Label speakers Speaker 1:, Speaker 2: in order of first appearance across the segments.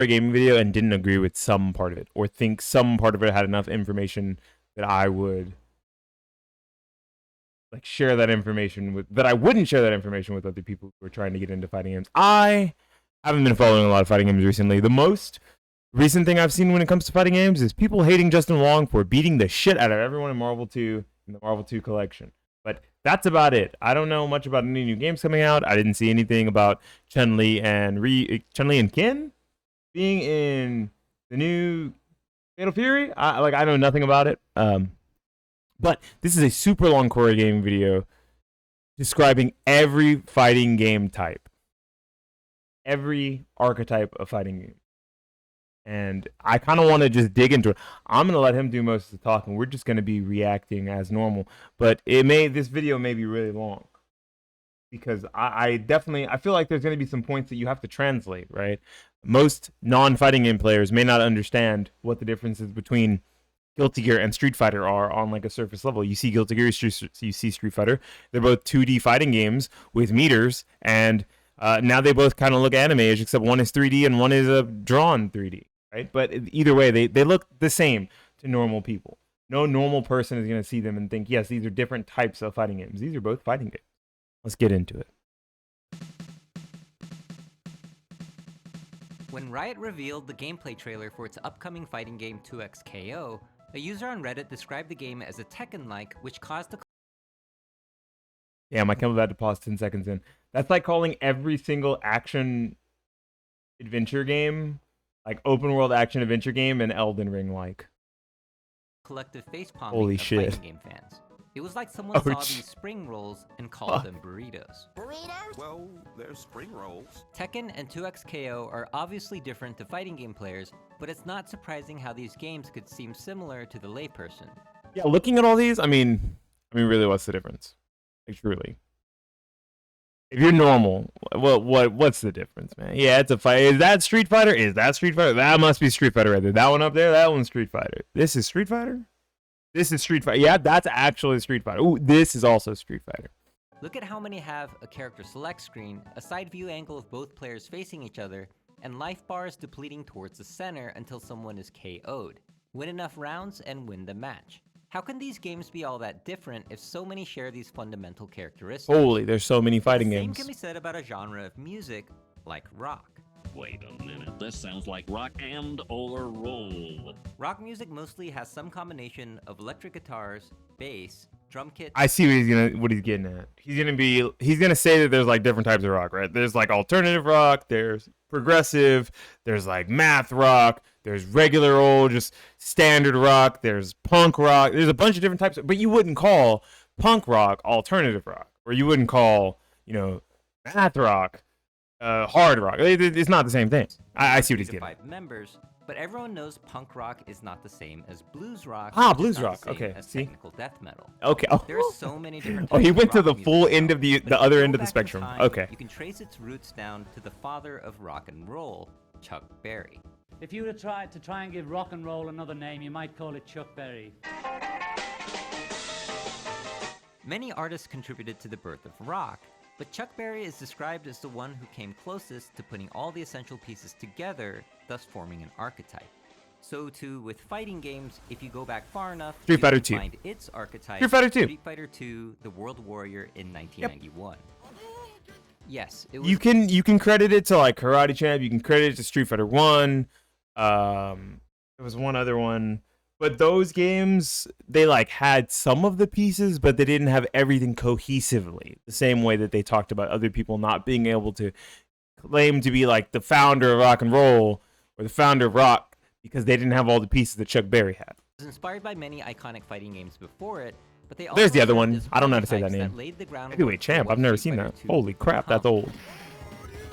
Speaker 1: a gaming video and didn't agree with some part of it, or think some part of it had enough information that I would like share that information with, that I wouldn't share that information with other people who are trying to get into fighting games. I haven't been following a lot of fighting games recently. The most recent thing I've seen when it comes to fighting games is people hating Justin Wong for beating the shit out of everyone in Marvel 2 in the Marvel 2 collection. But that's about it. I don't know much about any new games coming out. I didn't see anything about Chun-Li and Ken being in the new Fatal Fury. I know nothing about it. But this is a super long core game video describing every fighting game type, every archetype of fighting game. And I kind of want to just dig into it. I'm going to let him do most of the talking. We're just going to be reacting as normal. But this video may be really long. Because I feel like there's going to be some points that you have to translate, right? Most non-fighting game players may not understand what the differences between Guilty Gear and Street Fighter are on like a surface level. You see Guilty Gear, you see Street Fighter. They're both 2D fighting games with meters, and now they both kind of look anime-ish, except one is 3D and one is a drawn 3D, right? But either way, they look the same to normal people. No normal person is going to see them and think, yes, these are different types of fighting games. These are both fighting games. Let's get into it.
Speaker 2: When Riot revealed the gameplay trailer for its upcoming fighting game 2XKO, a user on Reddit described the game as a Tekken-like, which caused the...
Speaker 1: Yeah, my camera had to pause 10 seconds in. That's like calling every single action adventure game, like open world action adventure game, an Elden Ring-like.
Speaker 2: collective facepalming
Speaker 1: Holy
Speaker 2: of
Speaker 1: shit.
Speaker 2: fighting game fans. It was like someone saw
Speaker 1: Ouch.
Speaker 2: these spring rolls and called them burritos.
Speaker 3: Burritos? Well, they're spring rolls.
Speaker 2: Tekken and 2XKO are obviously different to fighting game players, but it's not surprising how these games could seem similar to the layperson.
Speaker 1: Yeah, looking at all these, I mean, really, what's the difference? Like, truly. If you're normal, what's the difference, man? Yeah, it's a fight. Is that Street Fighter? Is that Street Fighter? That must be Street Fighter right there. That one up there, that one's Street Fighter. This is Street Fighter? This is Street Fighter. Yeah, that's actually Street Fighter. Ooh, this is also Street Fighter.
Speaker 2: Look at how many have a character select screen, a side view angle of both players facing each other, and life bars depleting towards the center until someone is KO'd. Win enough rounds and win the match. How can these games be all that different if so many share these fundamental characteristics?
Speaker 1: Holy, there's so many fighting
Speaker 2: the
Speaker 1: games.
Speaker 2: Same can be said about a genre of music like rock.
Speaker 4: Wait a minute, this sounds like rock and or roll.
Speaker 2: Rock music mostly has some combination of electric guitars, bass, drum kits.
Speaker 1: I see what he's getting at. He's gonna say that there's like different types of rock, right? There's like alternative rock, there's progressive, there's like math rock, there's regular old just standard rock, there's punk rock, there's a bunch of different types, but you wouldn't call punk rock alternative rock, or you wouldn't call, math rock hard rock. It's not the same thing. I see what he's getting at.
Speaker 2: 5 members, but everyone knows punk rock is not the same as blues rock.
Speaker 1: Blues rock. Okay,
Speaker 2: as
Speaker 1: see?
Speaker 2: technical death metal.
Speaker 1: Okay. Oh.
Speaker 2: There are so many different
Speaker 1: Oh, he
Speaker 2: types of
Speaker 1: went to
Speaker 2: rock
Speaker 1: the
Speaker 2: music
Speaker 1: full
Speaker 2: now,
Speaker 1: end of the
Speaker 2: but if
Speaker 1: other
Speaker 2: you
Speaker 1: end
Speaker 2: go
Speaker 1: of the
Speaker 2: back in
Speaker 1: spectrum.
Speaker 2: time,
Speaker 1: Okay.
Speaker 2: You can trace its roots down to the father of rock and roll, Chuck Berry.
Speaker 5: If you were to try and give rock and roll another name, you might call it Chuck Berry.
Speaker 2: Many artists contributed to the birth of rock, but Chuck Berry is described as the one who came closest to putting all the essential pieces together, thus forming an archetype. So too with fighting games, if you go back far enough,
Speaker 1: Street
Speaker 2: you
Speaker 1: Fighter
Speaker 2: can
Speaker 1: 2.
Speaker 2: find its archetype,
Speaker 1: Street Fighter 2.
Speaker 2: Street Fighter 2, The World Warrior in 1991. Yes, it was...
Speaker 1: You can credit it to like Karate Champ. You can credit it to Street Fighter 1. There was one other one, but those games, they like had some of the pieces, but they didn't have everything cohesively. The same way that they talked about other people not being able to claim to be like the founder of rock and roll or the founder of rock because they didn't have all the pieces that Chuck Berry had.
Speaker 2: It was inspired by many iconic fighting games before it, but they
Speaker 1: There's the other
Speaker 2: served
Speaker 1: one.
Speaker 2: as
Speaker 1: I don't know how to say that
Speaker 2: prototypes
Speaker 1: name.
Speaker 2: laid the groundwork
Speaker 1: Heavyweight
Speaker 2: for
Speaker 1: Champ.
Speaker 2: what
Speaker 1: I've never
Speaker 2: Street
Speaker 1: seen
Speaker 2: Fighter
Speaker 1: that.
Speaker 2: 2
Speaker 1: Holy
Speaker 2: would
Speaker 1: crap, that's
Speaker 2: become.
Speaker 1: old.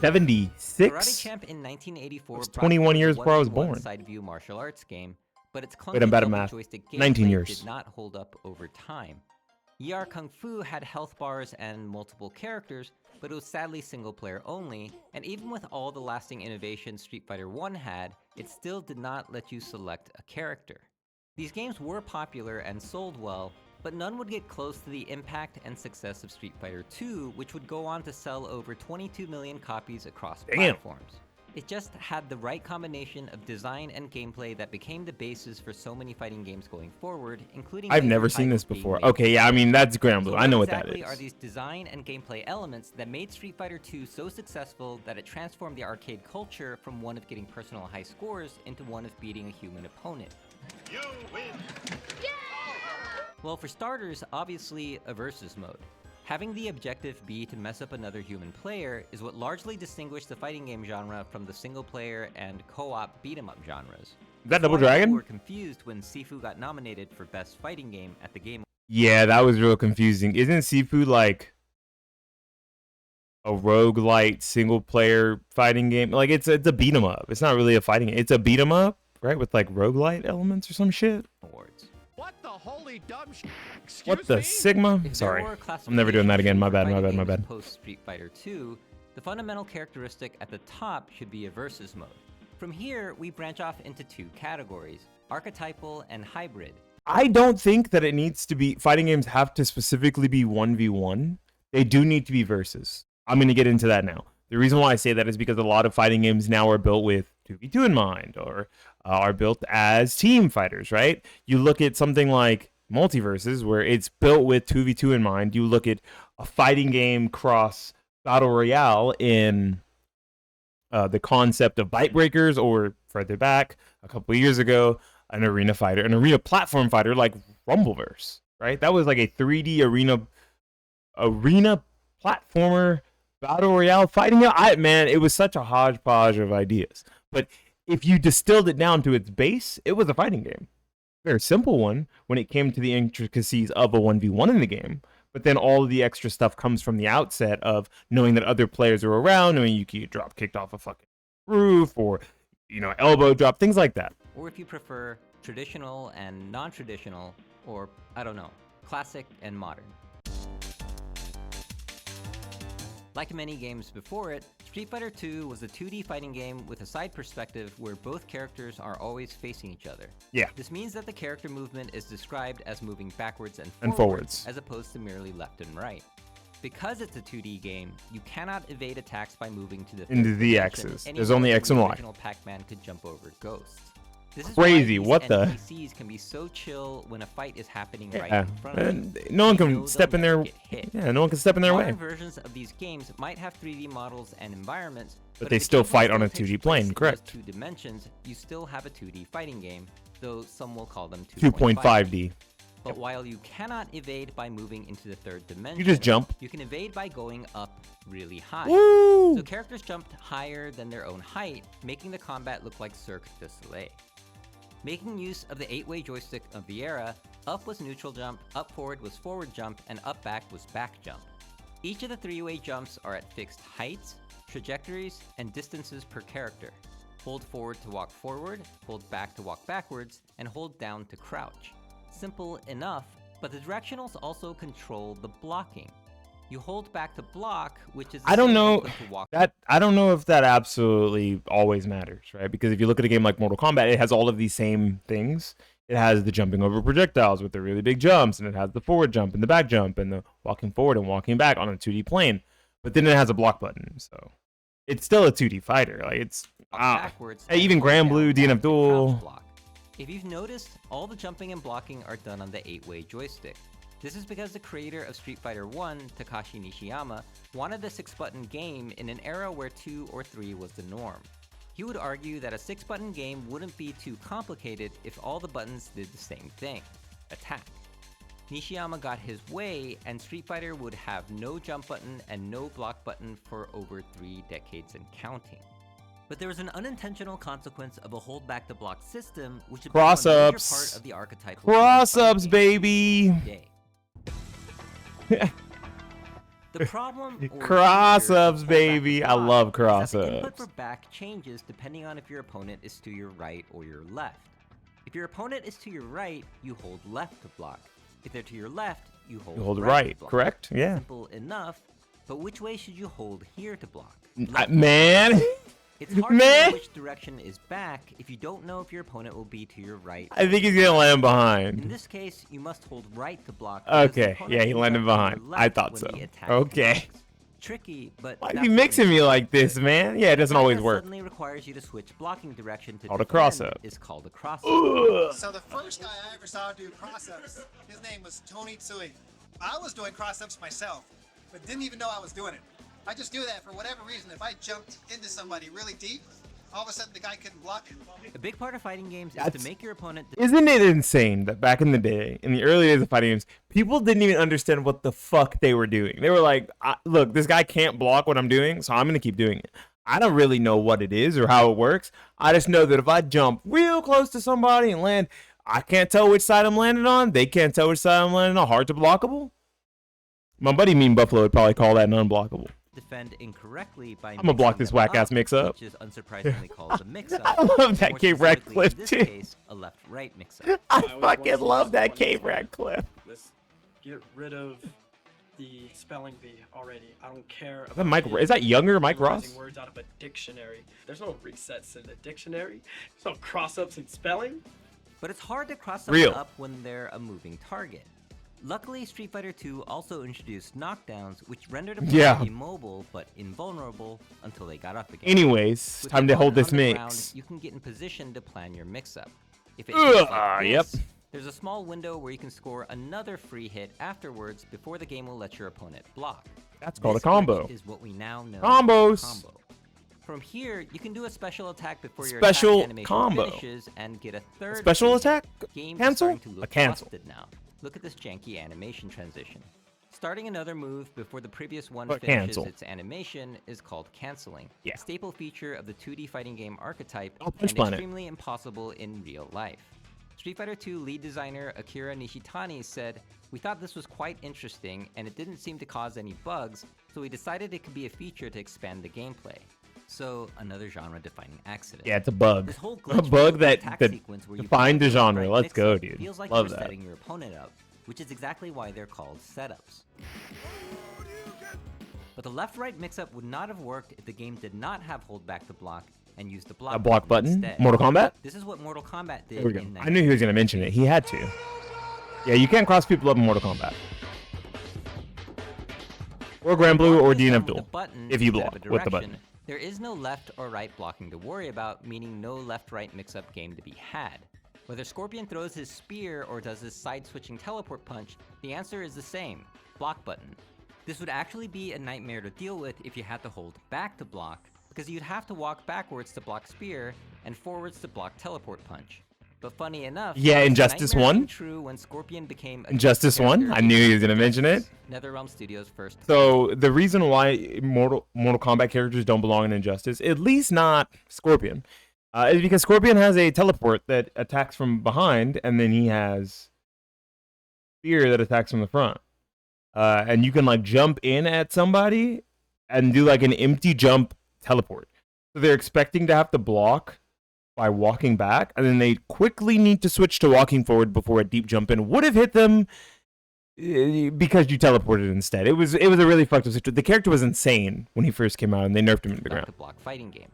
Speaker 1: 76?
Speaker 2: Karate Champ in 1984
Speaker 1: It's
Speaker 2: brought
Speaker 1: 21
Speaker 2: forth
Speaker 1: years
Speaker 2: a
Speaker 1: before I was
Speaker 2: one-on-one
Speaker 1: born.
Speaker 2: side-view martial arts game, but its
Speaker 1: Wait, I'm
Speaker 2: clunky
Speaker 1: bad at
Speaker 2: double
Speaker 1: math.
Speaker 2: joystick
Speaker 1: 19
Speaker 2: gameplay
Speaker 1: years.
Speaker 2: did not hold up over time. ER Kung Fu had health bars and multiple characters, but it was sadly single-player only, and even with all the lasting innovations Street Fighter 1 had, it still did not let you select a character. These games were popular and sold well, but none would get close to the impact and success of Street Fighter 2, which would go on to sell over 22 million copies across platforms. It just had the right combination of design and gameplay that became the basis for so many fighting games going forward, including
Speaker 1: I've
Speaker 2: later
Speaker 1: never seen this
Speaker 2: titles being
Speaker 1: before.
Speaker 2: made.
Speaker 1: Okay, yeah, I mean that's Grand
Speaker 2: So
Speaker 1: Blue.
Speaker 2: what
Speaker 1: I know what
Speaker 2: exactly
Speaker 1: that
Speaker 2: are
Speaker 1: is.
Speaker 2: these design and gameplay elements that made Street Fighter II so successful that it transformed the arcade culture from one of getting personal high scores into one of beating a human opponent?
Speaker 3: You win.
Speaker 2: Well, for starters, obviously a versus mode. Having the objective be to mess up another human player is what largely distinguished the fighting game genre from the single-player and co-op beat-em-up genres.
Speaker 1: Is that Double
Speaker 2: That's why people
Speaker 1: Dragon?
Speaker 2: were confused when Sifu got nominated for Best Fighting Game at the Game.
Speaker 1: Yeah, that was real confusing. Isn't Sifu like a roguelite single player fighting game? Like it's a beat 'em up. It's not really a fighting game. It's a beat 'em up, right? With like roguelite elements or some shit.
Speaker 2: Awards.
Speaker 3: What the holy dumb Excuse
Speaker 1: What the
Speaker 3: me?
Speaker 1: Sigma?
Speaker 2: If
Speaker 1: Sorry.
Speaker 2: there were a
Speaker 1: I'm never doing that again. My bad,
Speaker 2: classification
Speaker 1: my
Speaker 2: for
Speaker 1: bad, my
Speaker 2: fighting
Speaker 1: bad.
Speaker 2: games Post Street Fighter II, the fundamental characteristic at the top should be a versus mode. From here, we branch off into two categories: archetypal and hybrid.
Speaker 1: I don't think that it needs to be fighting games have to specifically be 1v1. They do need to be versus. I'm going to get into that now. The reason why I say that is because a lot of fighting games now are built with 2v2 in mind or are built as team fighters, right? You look at something like Multiverses where it's built with 2v2 in mind. You look at a fighting game cross battle royale in the concept of Bite Breakers, or further back a couple of years ago, an arena platform fighter like Rumbleverse, right? That was like a 3D arena platformer battle royale fighting game. Man, it was such a hodgepodge of ideas. But if you distilled it down to its base, it was a fighting game. Very simple one when it came to the intricacies of a 1v1 in the game. But then all of the extra stuff comes from the outset of knowing that other players are around, knowing you can get drop kicked off a fucking roof or, elbow drop, things like that.
Speaker 2: Or if you prefer, traditional and non-traditional, or, I don't know, classic and modern. Like many games before it, Street Fighter II was a 2D fighting game with a side perspective where both characters are always facing each other.
Speaker 1: Yeah.
Speaker 2: This means that the character movement is described as moving backwards and
Speaker 1: And
Speaker 2: forwards,
Speaker 1: forwards.
Speaker 2: as opposed to merely left and right. Because it's a 2D game, you cannot evade attacks by moving to the third
Speaker 1: Into the
Speaker 2: dimension
Speaker 1: axis.
Speaker 2: any
Speaker 1: There's
Speaker 2: more
Speaker 1: only
Speaker 2: than
Speaker 1: X and
Speaker 2: the
Speaker 1: Y.
Speaker 2: original Pac-Man could jump over ghosts. This is
Speaker 1: Crazy,
Speaker 2: why these
Speaker 1: what the-
Speaker 2: NPCs can be so chill when a fight is happening right
Speaker 1: Yeah.
Speaker 2: in front of them.
Speaker 1: And no one
Speaker 2: You know
Speaker 1: can
Speaker 2: they'll
Speaker 1: step in
Speaker 2: never
Speaker 1: their
Speaker 2: get hit.
Speaker 1: Yeah, no one can step in their way.
Speaker 2: Modern versions of these games might have 3D models and environments,
Speaker 1: But
Speaker 2: if
Speaker 1: they
Speaker 2: the
Speaker 1: still
Speaker 2: gameplay
Speaker 1: fight on a
Speaker 2: takes
Speaker 1: 2D
Speaker 2: place
Speaker 1: plane,
Speaker 2: in those
Speaker 1: correct.
Speaker 2: 2 dimensions, you still have a 2D fighting game, though some will call them
Speaker 1: 2.5D.
Speaker 2: But while you cannot evade by moving into the third dimension,
Speaker 1: You just jump.
Speaker 2: you can evade by going up really high.
Speaker 1: Woo!
Speaker 2: So characters jumped higher than their own height, making the combat look like Cirque du Soleil. Making use of the 8-way joystick of the era, up was neutral jump, up forward was forward jump, and up back was back jump. Each of the 3-way jumps are at fixed heights, trajectories, and distances per character. Hold forward to walk forward, hold back to walk backwards, and hold down to crouch. Simple enough, but the directionals also control the blocking. You hold back to block, which is the
Speaker 1: I don't
Speaker 2: same
Speaker 1: know
Speaker 2: input to walk.
Speaker 1: I don't know if that absolutely always matters, right? Because if you look at a game like Mortal Kombat, it has all of these same things. It has the jumping over projectiles with the really big jumps, and it has the forward jump and the back jump and the walking forward and walking back on a 2D plane. But then it has a block button, so it's still a 2D fighter. Like it's
Speaker 2: backwards.
Speaker 1: Hey,
Speaker 2: and
Speaker 1: even
Speaker 2: hold
Speaker 1: Grand
Speaker 2: down
Speaker 1: Blue,
Speaker 2: back
Speaker 1: Dean
Speaker 2: to
Speaker 1: Abdul.
Speaker 2: crouch block. If you've noticed, all the jumping and blocking are done on the 8-way joystick. This is because the creator of Street Fighter 1, Takashi Nishiyama, wanted a 6-button game in an era where 2 or 3 was the norm. He would argue that a 6-button game wouldn't be too complicated if all the buttons did the same thing: attack. Nishiyama got his way, and Street Fighter would have no jump button and no block button for over 3 decades and counting. But there was an unintentional consequence of a hold back to block system, which had become a major
Speaker 1: Cross-ups.
Speaker 2: part of the archetypal
Speaker 1: Cross-ups,
Speaker 2: fighting game
Speaker 1: baby.
Speaker 2: today. The problem or
Speaker 1: Cross-ups,
Speaker 2: feature of hold back
Speaker 1: baby.
Speaker 2: to
Speaker 1: I
Speaker 2: block
Speaker 1: love
Speaker 2: is that the input
Speaker 1: cross-ups.
Speaker 2: for back changes depending on if your opponent is to your right or your left. If your opponent is to your right, you hold left to block. If they're to your left, you hold,
Speaker 1: You hold
Speaker 2: to
Speaker 1: right,
Speaker 2: block.
Speaker 1: correct? Yeah.
Speaker 2: Simple enough, but which way should you hold here to block?
Speaker 1: Man,
Speaker 2: It's hard to
Speaker 1: Man.
Speaker 2: know which direction is back if you don't know if your opponent will be to your right.
Speaker 1: I think he's gonna land
Speaker 2: In
Speaker 1: behind.
Speaker 2: this case, you must hold right to block. because the
Speaker 1: Okay,
Speaker 2: opponent
Speaker 1: yeah, he
Speaker 2: will
Speaker 1: landed
Speaker 2: jump to your
Speaker 1: behind. I
Speaker 2: left
Speaker 1: thought
Speaker 2: when
Speaker 1: so.
Speaker 2: the attack
Speaker 1: Okay.
Speaker 2: commences. Tricky, but
Speaker 1: Why
Speaker 2: that's
Speaker 1: be
Speaker 2: what
Speaker 1: mixing
Speaker 2: makes
Speaker 1: me
Speaker 2: it
Speaker 1: like
Speaker 2: good.
Speaker 1: this, man? Yeah, it doesn't
Speaker 2: Fight
Speaker 1: always
Speaker 2: that
Speaker 1: work.
Speaker 2: Suddenly requires you to switch blocking direction to
Speaker 1: Called a
Speaker 2: defend
Speaker 1: cross-up.
Speaker 2: is called a cross.
Speaker 3: So the first guy I ever saw do cross-ups, his name was Tony Tsui. I was doing cross-ups myself, but didn't even know I was doing it. I just do that for whatever reason. If I jumped into somebody really deep, all of a sudden the guy couldn't block it.
Speaker 2: A big part of fighting games is
Speaker 1: That's-
Speaker 2: to make your opponent.
Speaker 1: Isn't it insane that back in the day, in the early days of fighting games, people didn't even understand what the fuck they were doing? They were like, look, this guy can't block what I'm doing, so I'm going to keep doing it. I don't really know what it is or how it works. I just know that if I jump real close to somebody and land, I can't tell which side I'm landing on. They can't tell which side I'm landing on. Hard to blockable? My buddy Mean Buffalo would probably call that non-blockable.
Speaker 2: Defend incorrectly by
Speaker 1: I'm gonna block
Speaker 2: mixing
Speaker 1: this
Speaker 2: them
Speaker 1: whack-ass
Speaker 2: up,
Speaker 1: mix-up.
Speaker 2: which is unsurprisingly called a mix-up.
Speaker 1: I love that
Speaker 2: More
Speaker 1: K-Rag
Speaker 2: specifically,
Speaker 1: clip,
Speaker 2: in this
Speaker 1: too.
Speaker 2: case, a left-right mix-up.
Speaker 1: I
Speaker 6: was
Speaker 1: fucking love that
Speaker 6: wondering-
Speaker 1: K-Rag clip.
Speaker 6: Let's get rid of the spelling bee already. I don't care.
Speaker 1: Is that Mike? Is that younger Mike
Speaker 6: memorizing
Speaker 1: Ross?
Speaker 6: words out of a dictionary. There's no resets in the dictionary. There's no cross-ups in spelling.
Speaker 2: But it's hard to cross
Speaker 1: Real.
Speaker 2: someone up when they're a moving target. Luckily, Street Fighter II also introduced knockdowns, which rendered a player
Speaker 1: Yeah.
Speaker 2: immobile but invulnerable until they got up again.
Speaker 1: Anyways,
Speaker 2: With
Speaker 1: time
Speaker 2: your
Speaker 1: to hold
Speaker 2: opponent
Speaker 1: this
Speaker 2: on the ground,
Speaker 1: mix.
Speaker 2: you can get in position to plan your mix-up. If it
Speaker 1: Ugh,
Speaker 2: hits like
Speaker 1: yep.
Speaker 2: this, there's a small window where you can score another free hit afterwards before the game will let your opponent block.
Speaker 1: That's called a
Speaker 2: This
Speaker 1: combo.
Speaker 2: glitch is what we now know
Speaker 1: Combos.
Speaker 2: as a combo. From here, you can do a special attack before your
Speaker 1: Special
Speaker 2: attack animation
Speaker 1: combo.
Speaker 2: finishes and get a third
Speaker 1: Special
Speaker 2: free
Speaker 1: attack?
Speaker 2: hit. Game
Speaker 1: Cancel?
Speaker 2: is starting to
Speaker 1: A
Speaker 2: look
Speaker 1: cancel.
Speaker 2: busted now. Look at this janky animation transition. Starting another move before the previous one
Speaker 1: But
Speaker 2: finishes
Speaker 1: cancel.
Speaker 2: its animation is called canceling.
Speaker 1: Yeah.
Speaker 2: A staple feature of the 2D fighting game archetype
Speaker 1: Oh, Punch
Speaker 2: and
Speaker 1: Planet.
Speaker 2: extremely impossible in real life. Street Fighter II lead designer Akira Nishitani said, "We thought this was quite interesting and it didn't seem to cause any bugs, so we decided it could be a feature to expand the gameplay." So, another genre-defining accident.
Speaker 1: Yeah, it's a bug.
Speaker 2: This whole
Speaker 1: A
Speaker 2: glitch
Speaker 1: bug
Speaker 2: built
Speaker 1: that
Speaker 2: attack
Speaker 1: that
Speaker 2: sequence where you
Speaker 1: defined the
Speaker 2: plan the
Speaker 1: genre.
Speaker 2: right
Speaker 1: Let's go,
Speaker 2: mix-up
Speaker 1: dude.
Speaker 2: feels like
Speaker 1: Love
Speaker 2: you're
Speaker 1: that.
Speaker 2: setting your opponent up, which is exactly why they're called setups. But the left-right mix-up would not have worked if the game did not have hold back the block and used the block,
Speaker 1: A block button?
Speaker 2: instead.
Speaker 1: Mortal Kombat?
Speaker 2: This is what Mortal Kombat did
Speaker 1: There we go.
Speaker 2: in
Speaker 1: I knew he was gonna mention it. He had to. Yeah, you can't cross people up in Mortal Kombat. Or Grand Blue or DNF
Speaker 2: the
Speaker 1: Duel.
Speaker 2: button
Speaker 1: If you
Speaker 2: instead of
Speaker 1: block
Speaker 2: a
Speaker 1: with the
Speaker 2: direction,
Speaker 1: button.
Speaker 2: There is no left or right blocking to worry about, meaning no left-right mix-up game to be had. Whether Scorpion throws his spear or does his side-switching teleport punch, the answer is the same, block button. This would actually be a nightmare to deal with if you had to hold back to block, because you'd have to walk backwards to block spear and forwards to block teleport punch. But funny enough,
Speaker 1: Yeah,
Speaker 2: this
Speaker 1: Injustice
Speaker 2: nightmare
Speaker 1: 1?
Speaker 2: came true when Scorpion became a
Speaker 1: Injustice 1?
Speaker 2: character
Speaker 1: I knew he
Speaker 2: in
Speaker 1: was gonna mention it.
Speaker 2: NetherRealm Studios' first.
Speaker 1: So the reason why Mortal Kombat characters don't belong in Injustice, at least not Scorpion, is because Scorpion has a teleport that attacks from behind, and then he has spear that attacks from the front. And you can like jump in at somebody and do like an empty jump teleport. So they're expecting to have to block by walking back, and then they quickly need to switch to walking forward before a deep jump in would have hit them because you teleported instead. It was a really fucked up situation. The character was insane when he first came out, and they nerfed him into the ground.
Speaker 2: Back-to-block fighting game.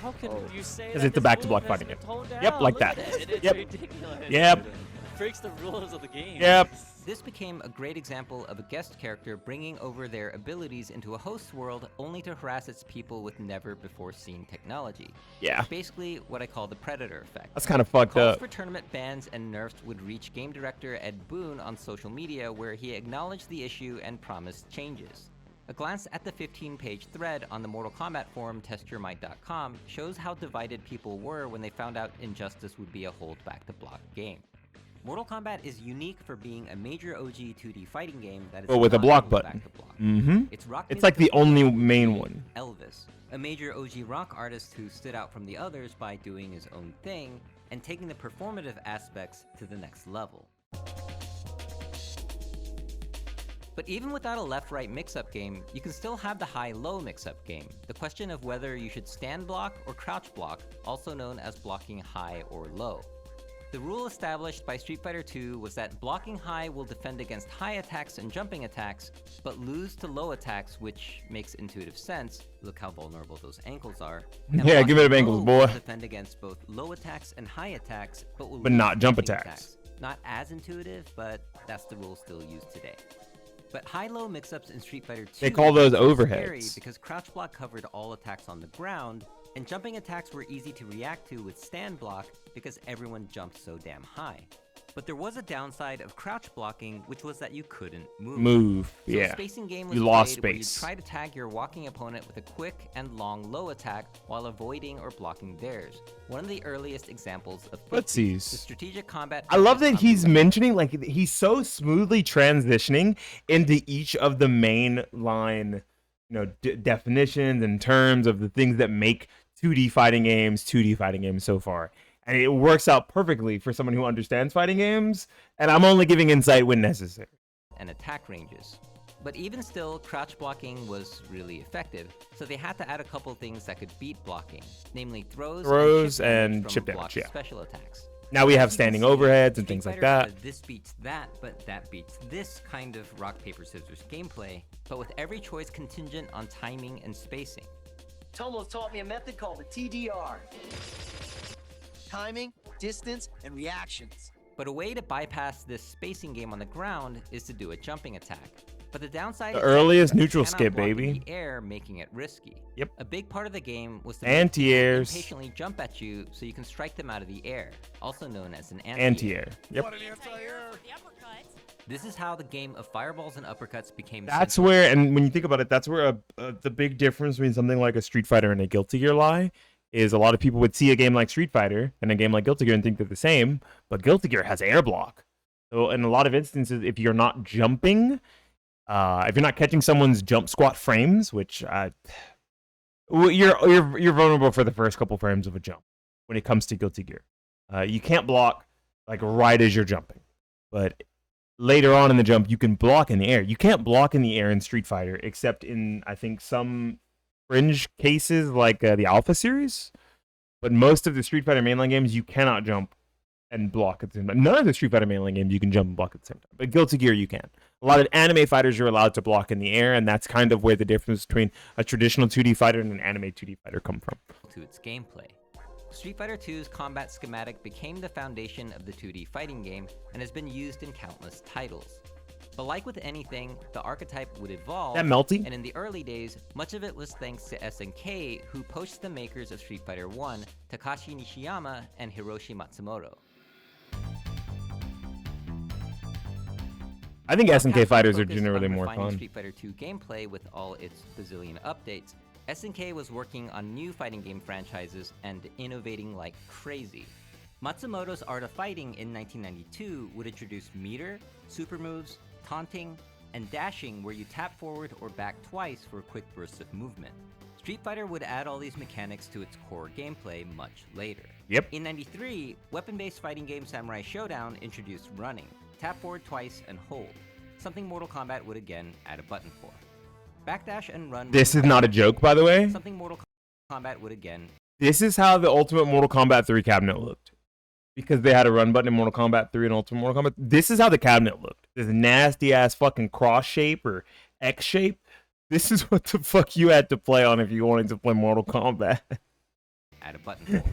Speaker 7: How can you say
Speaker 1: 'Cause
Speaker 7: that
Speaker 1: it's a
Speaker 7: this
Speaker 1: back-to-block
Speaker 7: move
Speaker 1: fighting
Speaker 7: has
Speaker 1: game.
Speaker 7: been toned
Speaker 1: Yep,
Speaker 7: down?
Speaker 1: like
Speaker 7: Look
Speaker 1: that.
Speaker 7: at it, it's
Speaker 1: Yep.
Speaker 7: ridiculous.
Speaker 1: Yep.
Speaker 7: It breaks the rules of the game.
Speaker 1: Yep.
Speaker 2: This became a great example of a guest character bringing over their abilities into a host world only to harass its people with never-before-seen technology.
Speaker 1: Yeah.
Speaker 2: Basically, what I call the Predator effect.
Speaker 1: That's kind of fucked
Speaker 2: Calls
Speaker 1: up.
Speaker 2: for tournament bans and nerfs would reach game director Ed Boon on social media, where he acknowledged the issue and promised changes. A glance at the 15-page thread on the Mortal Kombat forum testyourmight.com shows how divided people were when they found out Injustice would be a hold back to block game. Mortal Kombat is unique for being a major OG 2D fighting game that is
Speaker 1: But with a
Speaker 2: not
Speaker 1: block
Speaker 2: hold
Speaker 1: button.
Speaker 2: back to block.
Speaker 1: Mm-hmm.
Speaker 2: It's rock
Speaker 1: It's
Speaker 2: music
Speaker 1: like the
Speaker 2: composer
Speaker 1: only
Speaker 2: OG
Speaker 1: main one.
Speaker 2: Elvis, a major OG rock artist who stood out from the others by doing his own thing and taking the performative aspects to the next level. But even without a left-right mix-up game, you can still have the high-low mix-up game, the question of whether you should stand block or crouch block, also known as blocking high or low. The rule established by Street Fighter II was that blocking high will defend against high attacks and jumping attacks, but lose to low attacks, which makes intuitive sense. Look how vulnerable those ankles are. And
Speaker 1: Yeah, give it up
Speaker 2: blocking
Speaker 1: ankles,
Speaker 2: low
Speaker 1: boy.
Speaker 2: will defend against both low attacks and high attacks, but will
Speaker 1: But
Speaker 2: lose
Speaker 1: not
Speaker 2: to
Speaker 1: jump
Speaker 2: jumping
Speaker 1: attacks.
Speaker 2: Not as intuitive, but that's the rule still used today. But high-low mix-ups in Street Fighter 2
Speaker 1: They call those
Speaker 2: were scary
Speaker 1: overheads.
Speaker 2: because crouch block covered all attacks on the ground, and jumping attacks were easy to react to with stand block because everyone jumped so damn high. But there was a downside of crouch blocking, which was that you couldn't move. So
Speaker 1: yeah.
Speaker 2: a spacing game was
Speaker 1: You lost
Speaker 2: played where
Speaker 1: space.
Speaker 2: you try to tag your walking opponent with a quick and long low attack while avoiding or blocking theirs. One of the earliest examples of
Speaker 1: Footsies.
Speaker 2: the strategic combat.
Speaker 1: I love
Speaker 2: focused
Speaker 1: that
Speaker 2: on
Speaker 1: he's
Speaker 2: movement.
Speaker 1: mentioning, like, he's so smoothly transitioning into each of the main line, definitions and terms of the things that make 2D fighting games so far. And it works out perfectly for someone who understands fighting games, and I'm only giving insight when necessary.
Speaker 2: And attack ranges. But even still, crouch blocking was really effective, so they had to add a couple things that could beat blocking, namely throws
Speaker 1: and
Speaker 2: chip
Speaker 1: chip
Speaker 2: damage
Speaker 1: damage,
Speaker 2: from
Speaker 1: yeah.
Speaker 2: block special attacks.
Speaker 1: Now we
Speaker 2: As
Speaker 1: have
Speaker 2: you can
Speaker 1: standing
Speaker 2: see,
Speaker 1: overheads and
Speaker 2: Street
Speaker 1: things like
Speaker 2: Fighter
Speaker 1: that.
Speaker 2: had a this beats that, but that beats this kind of rock, paper, scissors gameplay, but with every choice contingent on timing and spacing.
Speaker 8: Tomo's taught me a method called the TDR. Timing, distance, and reactions.
Speaker 2: But a way to bypass this spacing game on the ground is to do a jumping attack. But the downside
Speaker 1: The
Speaker 2: is
Speaker 1: earliest
Speaker 2: that you
Speaker 1: neutral
Speaker 2: cannot
Speaker 1: skip,
Speaker 2: block in
Speaker 1: baby.
Speaker 2: the air, making it risky.
Speaker 1: Yep.
Speaker 2: A big part of the game was to make
Speaker 1: Anti-airs.
Speaker 2: people impatiently jump at you so you can strike them out of the air, also known as an
Speaker 1: Anti-air. Yep.
Speaker 2: This is how the game of fireballs and uppercuts became
Speaker 1: That's
Speaker 2: central.
Speaker 1: where, and when you think about it, that's where the big difference between something like a Street Fighter and a Guilty Gear lie. Is a lot of people would see a game like Street Fighter and a game like Guilty Gear and think they're the same, but Guilty Gear has air block. So in a lot of instances, if you're not jumping, if you're not catching someone's jump squat frames, which you're vulnerable for the first couple frames of a jump when it comes to Guilty Gear. You can't block like right as you're jumping, but later on in the jump, you can block in the air. You can't block in the air in Street Fighter, except in, I think, some fringe cases like the Alpha series. But most of the Street Fighter mainline games, you cannot jump and block at the same time. None of the Street Fighter mainline games, you can jump and block at the same time. But Guilty Gear, you can. A lot of anime fighters, you're allowed to block in the air, and that's kind of where the difference between a traditional 2D fighter and an anime 2D fighter come from.
Speaker 2: To its gameplay. Street Fighter II's combat schematic became the foundation of the 2D fighting game and has been used in countless titles. But like with anything, the archetype would evolve,
Speaker 1: That melty?
Speaker 2: and in the early days, much of it was thanks to SNK, who poached the makers of Street Fighter 1, Takashi Nishiyama and Hiroshi Matsumoto.
Speaker 1: I think
Speaker 2: While
Speaker 1: SNK
Speaker 2: Capcom
Speaker 1: fighters are
Speaker 2: focused
Speaker 1: generally
Speaker 2: on
Speaker 1: more
Speaker 2: refining
Speaker 1: fun.
Speaker 2: Street Fighter 2 gameplay with all its bazillion updates, SNK was working on new fighting game franchises and innovating like crazy. Matsumoto's Art of Fighting in 1992 would introduce meter, super moves, taunting, and dashing where you tap forward or back twice for quick bursts of movement. Street Fighter would add all these mechanics to its core gameplay much later.
Speaker 1: Yep.
Speaker 2: In 93, weapon-based fighting game Samurai Showdown introduced running, tap forward twice and hold, something Mortal Kombat would again add a button for. Backdash and run.
Speaker 1: This is not a joke, by the way.
Speaker 2: Something Mortal Kombat would again.
Speaker 1: This is how the Ultimate Mortal Kombat 3 cabinet looked. Because they had a run button in Mortal Kombat 3 and Ultimate Mortal Kombat. This is how the cabinet looked. This nasty ass fucking cross shape or X shape. This is what the fuck you had to play on if you wanted to play Mortal Kombat.
Speaker 2: Add a button for.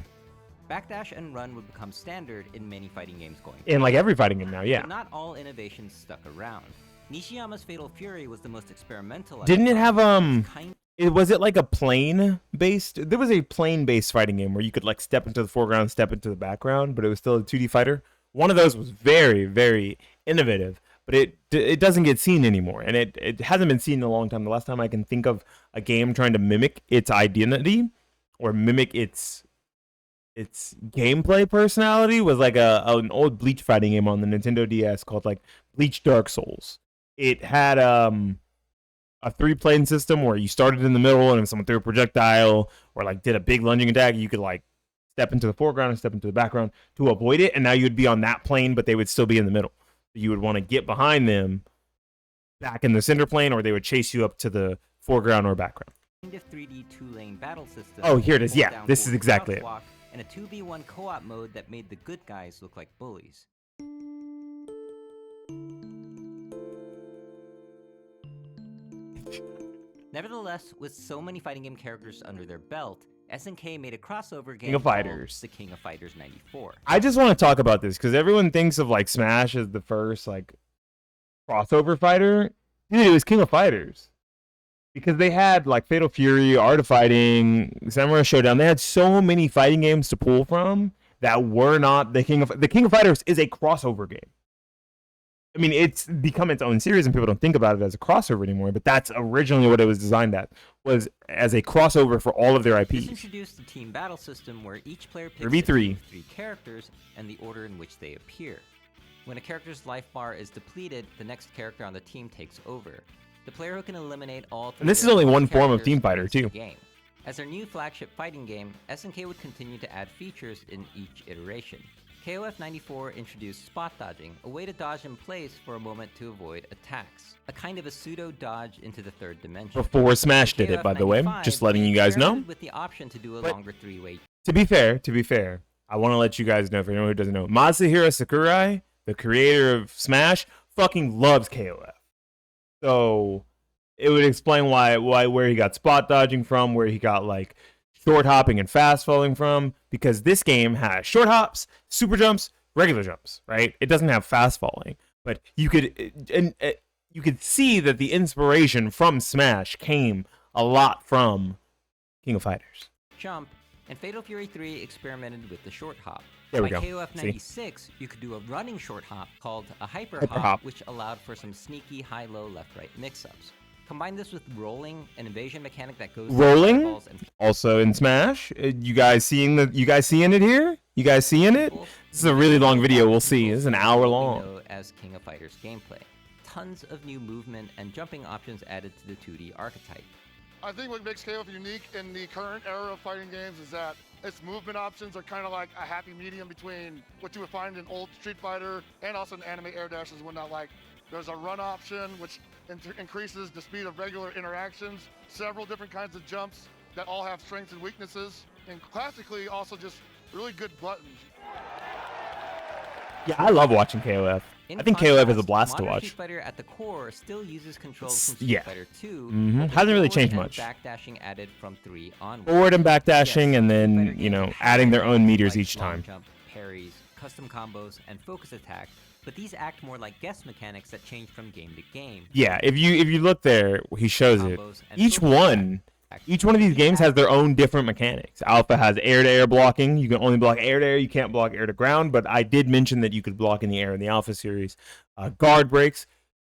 Speaker 2: Backdash and run would become standard in many fighting games going forward.
Speaker 1: In like every fighting game now, yeah.
Speaker 2: But not all innovations stuck around. Nishiyama's Fatal Fury was the most experimental. at
Speaker 1: Didn't
Speaker 2: the
Speaker 1: it have
Speaker 2: time.
Speaker 1: was it like a plane based? There was a plane based fighting game where you could like step into the foreground, step into the background, but it was still a 2D fighter. One of those was very, very innovative, but it doesn't get seen anymore, and it hasn't been seen in a long time. The last time I can think of a game trying to mimic its identity or mimic its gameplay personality was like an old Bleach fighting game on the Nintendo DS called like Bleach Dark Souls. It had a 3-plane system where you started in the middle, and if someone threw a projectile or like did a big lunging attack, you could like step into the foreground and step into the background to avoid it, and now you'd be on that plane, but they would still be in the middle. You would want to get behind them back in the center plane, or they would chase you up to the foreground or background.
Speaker 2: Kind of 3D 2-lane battle system.
Speaker 1: Oh, here it is.
Speaker 2: hold
Speaker 1: Yeah,
Speaker 2: down
Speaker 1: this is
Speaker 2: forward
Speaker 1: exactly
Speaker 2: crouch
Speaker 1: it.
Speaker 2: walk, and a 2v1 co-op mode that made the good guys look like bullies. Nevertheless, with so many fighting game characters under their belt, SNK made a crossover game
Speaker 1: King of
Speaker 2: called
Speaker 1: Fighters.
Speaker 2: The King of Fighters 94.
Speaker 1: I just want to talk about this because everyone thinks of like Smash as the first like crossover fighter. Dude, it was King of Fighters. Because they had like Fatal Fury, Art of Fighting, Samurai Showdown. They had so many fighting games to pull from that were not the King of Fighters is a crossover game. I mean, it's become its own series, and people don't think about it as a crossover anymore. But that's originally what it was designed at, was as a crossover for all of their
Speaker 2: This
Speaker 1: IPs.
Speaker 2: introduced the team battle system where each player picks
Speaker 1: 3v3.
Speaker 2: three characters and the order in which they appear. When a character's life bar is depleted, the next character on the team takes over. The player who can eliminate all three
Speaker 1: And this is
Speaker 2: of
Speaker 1: only
Speaker 2: the
Speaker 1: one form of
Speaker 2: characters
Speaker 1: team fighter,
Speaker 2: wins the
Speaker 1: too.
Speaker 2: Game. As their new flagship fighting game, SNK would continue to add features in each iteration. KOF 94 introduced spot dodging, a way to dodge in place for a moment to avoid attacks. A kind of a pseudo dodge into the third dimension.
Speaker 1: Before Smash did it, by the way. Just letting you guys know.
Speaker 2: With the option to do a
Speaker 1: But-
Speaker 2: longer three-way.
Speaker 1: To be fair, I want to let you guys know, for anyone who doesn't know, Masahiro Sakurai, the creator of Smash, fucking loves KOF. So it would explain where he got spot dodging from, where he got like short hopping and fast falling from, because this game has short hops, super jumps, regular jumps, right? It doesn't have fast falling, but you could see that the inspiration from Smash came a lot from King of Fighters.
Speaker 2: Jump, and Fatal Fury 3 experimented with the short hop.
Speaker 1: There we
Speaker 2: By
Speaker 1: go.
Speaker 2: KOF
Speaker 1: See?
Speaker 2: 96, you could do a running short hop called a hyper
Speaker 1: Hyper
Speaker 2: hop,
Speaker 1: hop.
Speaker 2: which allowed for some sneaky high-low left-right mix-ups. Combine this with rolling, an evasion mechanic that goes
Speaker 1: Rolling?
Speaker 2: through balls and
Speaker 1: Also in Smash, you guys seeing it here? You guys seeing it?
Speaker 2: people,
Speaker 1: This is a really long video. We'll see. This is an hour
Speaker 2: what we
Speaker 1: long.
Speaker 2: know as King of Fighters gameplay. Tons of new movement and jumping options added to the 2D archetype.
Speaker 9: I think what makes KOF unique in the current era of fighting games is that its movement options are kind of like a happy medium between what you would find in old Street Fighter and also in anime air dashes and whatnot. Like, there's a run option, which increases the speed of regular interactions, several different kinds of jumps that all have strengths and weaknesses, and classically also just really good buttons.
Speaker 1: Yeah, I love watching KOF.
Speaker 2: In
Speaker 1: I think KOF is a
Speaker 2: contrast,
Speaker 1: blast to
Speaker 2: modern
Speaker 1: watch.
Speaker 2: Street Fighter at the core still uses controls from Street
Speaker 1: Yeah.
Speaker 2: Fighter 2.
Speaker 1: Mhm.
Speaker 2: but the
Speaker 1: Hasn't really
Speaker 2: forward
Speaker 1: changed
Speaker 2: and
Speaker 1: much.
Speaker 2: Backdashing added from 3 onward.
Speaker 1: Forward and backdashing,
Speaker 2: Yes,
Speaker 1: and
Speaker 2: Street
Speaker 1: then,
Speaker 2: Fighter
Speaker 1: you know,
Speaker 2: games
Speaker 1: adding their
Speaker 2: have
Speaker 1: own meters
Speaker 2: like
Speaker 1: each
Speaker 2: long
Speaker 1: time.
Speaker 2: Jump, parries, custom combos, and focus attack, but these act more like guest mechanics that change from game to game.
Speaker 1: Yeah, if you look there, he shows it.
Speaker 2: Combos and
Speaker 1: Each
Speaker 2: focus
Speaker 1: one of these games has their own different mechanics. Alpha has air-to-air blocking. You can only block air-to-air. You can't block air-to-ground. But I did mention that you could block in the air in the Alpha series. Guard breaks.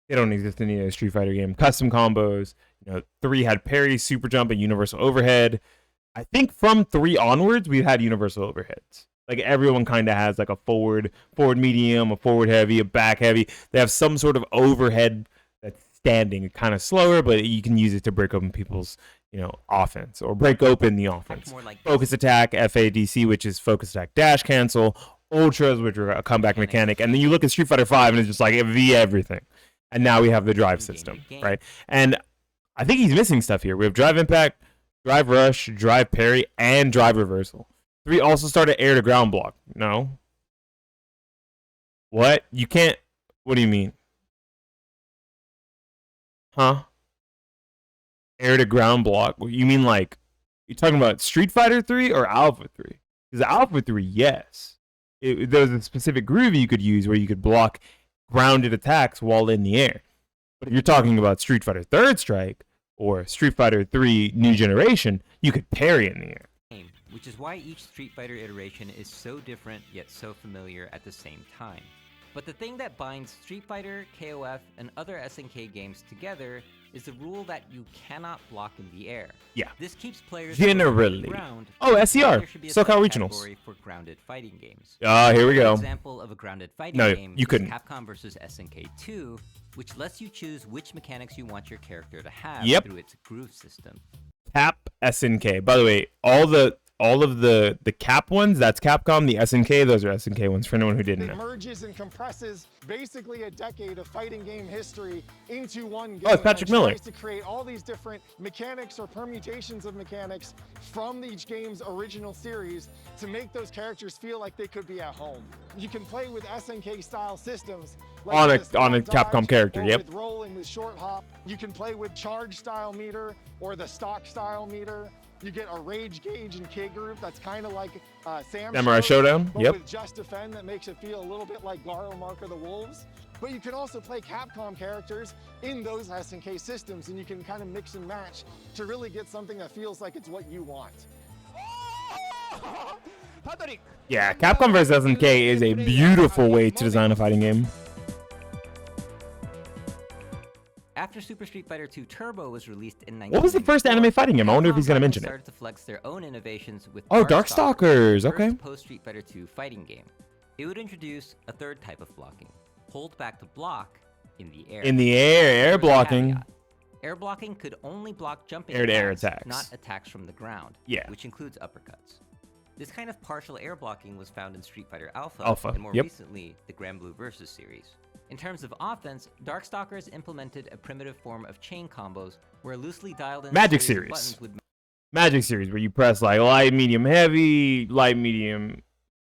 Speaker 1: They don't exist in any Street Fighter game. Custom combos. 3 had parry, super jump, and universal overhead. I think from 3 onwards, we've had universal overheads. Like everyone kind of has like a forward medium, a forward heavy, a back heavy. They have some sort of overhead that's standing, kind of slower, but you can use it to break open people's offense or break open the offense.
Speaker 2: more like
Speaker 1: Focus attack, FADC, which is focus attack dash cancel, ultras, which are a comeback mechanic, and then you look at Street Fighter 5 and it's just like V everything. And now we have the drive system, right? And I think he's missing stuff here. We have drive impact, drive rush, drive parry, and drive reversal. 3 also started air to ground block. No. What? You can't. What do you mean? Huh? Air to ground block. You mean like you talking about Street Fighter 3 or Alpha 3? Because Alpha 3, yes, there was a specific groove you could use where you could block grounded attacks while in the air. But if you're talking about Street Fighter Third Strike or Street Fighter 3 New Generation, you could parry in the air.
Speaker 2: Which is why each Street Fighter iteration is so different yet so familiar at the same time. But the thing that binds Street Fighter, KOF, and other SNK games together is the rule that you cannot block in the air.
Speaker 1: Yeah.
Speaker 2: This keeps players
Speaker 1: Generally.
Speaker 2: ground.
Speaker 1: Oh, SCR.
Speaker 2: There should be a
Speaker 1: SoCal Regionals.
Speaker 2: subcategory for grounded fighting games.
Speaker 1: Here we go.
Speaker 2: An example of a grounded fighting
Speaker 1: No,
Speaker 2: game
Speaker 1: you
Speaker 2: is
Speaker 1: couldn't.
Speaker 2: Capcom vs SNK 2, which lets you choose which mechanics you want your character to have
Speaker 1: Yep.
Speaker 2: through its groove system.
Speaker 1: Cap SNK. By the way, all of the cap ones, that's Capcom. The SNK, those are SNK ones for anyone who didn't
Speaker 10: It
Speaker 1: know.
Speaker 10: merges and compresses basically a decade of fighting game history into one game.
Speaker 1: Oh, it's Patrick
Speaker 10: and
Speaker 1: Miller.
Speaker 10: tries to create all these different mechanics or permutations of mechanics from each game's original series to make those characters feel like they could be at home. You can play with SNK style systems like
Speaker 1: On a
Speaker 10: this long
Speaker 1: Capcom
Speaker 10: dodge,
Speaker 1: character,
Speaker 10: or
Speaker 1: yep.
Speaker 10: with rolling with short hop. You can play with charge style meter or the stock style meter. You get a Rage Gauge and K group that's kind of like
Speaker 1: Samurai Showdown.
Speaker 10: but
Speaker 1: Yep.
Speaker 10: with Just Defend that makes it feel a little bit like Garo Mark of the Wolves. But you can also play Capcom characters in those SNK systems, and you can kind of mix and match to really get something that feels like it's what you want.
Speaker 1: Yeah, Capcom vs SNK is a beautiful way to design a fighting game.
Speaker 2: After Super Street Fighter 2 Turbo was released in 1994,
Speaker 1: What was the first anime fighting game? I wonder if he's gonna
Speaker 2: Capcom
Speaker 1: mention it.
Speaker 2: started to flex their own innovations with
Speaker 1: Oh, Darkstalkers, okay.
Speaker 2: Post Street Fighter 2 fighting game. It would introduce a third type of blocking: hold back to block in the air.
Speaker 1: In the air, air
Speaker 2: There was a
Speaker 1: blocking.
Speaker 2: caveat. Air blocking could only block jumping
Speaker 1: Air-to-air
Speaker 2: attacks,
Speaker 1: attacks.
Speaker 2: not attacks from the ground,
Speaker 1: Yeah.
Speaker 2: which includes uppercuts. This kind of partial air blocking was found in Street Fighter Alpha,
Speaker 1: Alpha,
Speaker 2: and more
Speaker 1: yep.
Speaker 2: recently, the Grand Blue Versus series. In terms of offense, Darkstalkers implemented a primitive form of chain combos where a loosely dialed in
Speaker 1: Magic
Speaker 2: series of
Speaker 1: series.
Speaker 2: buttons would
Speaker 1: Magic series where you press like light, medium, heavy, light, medium,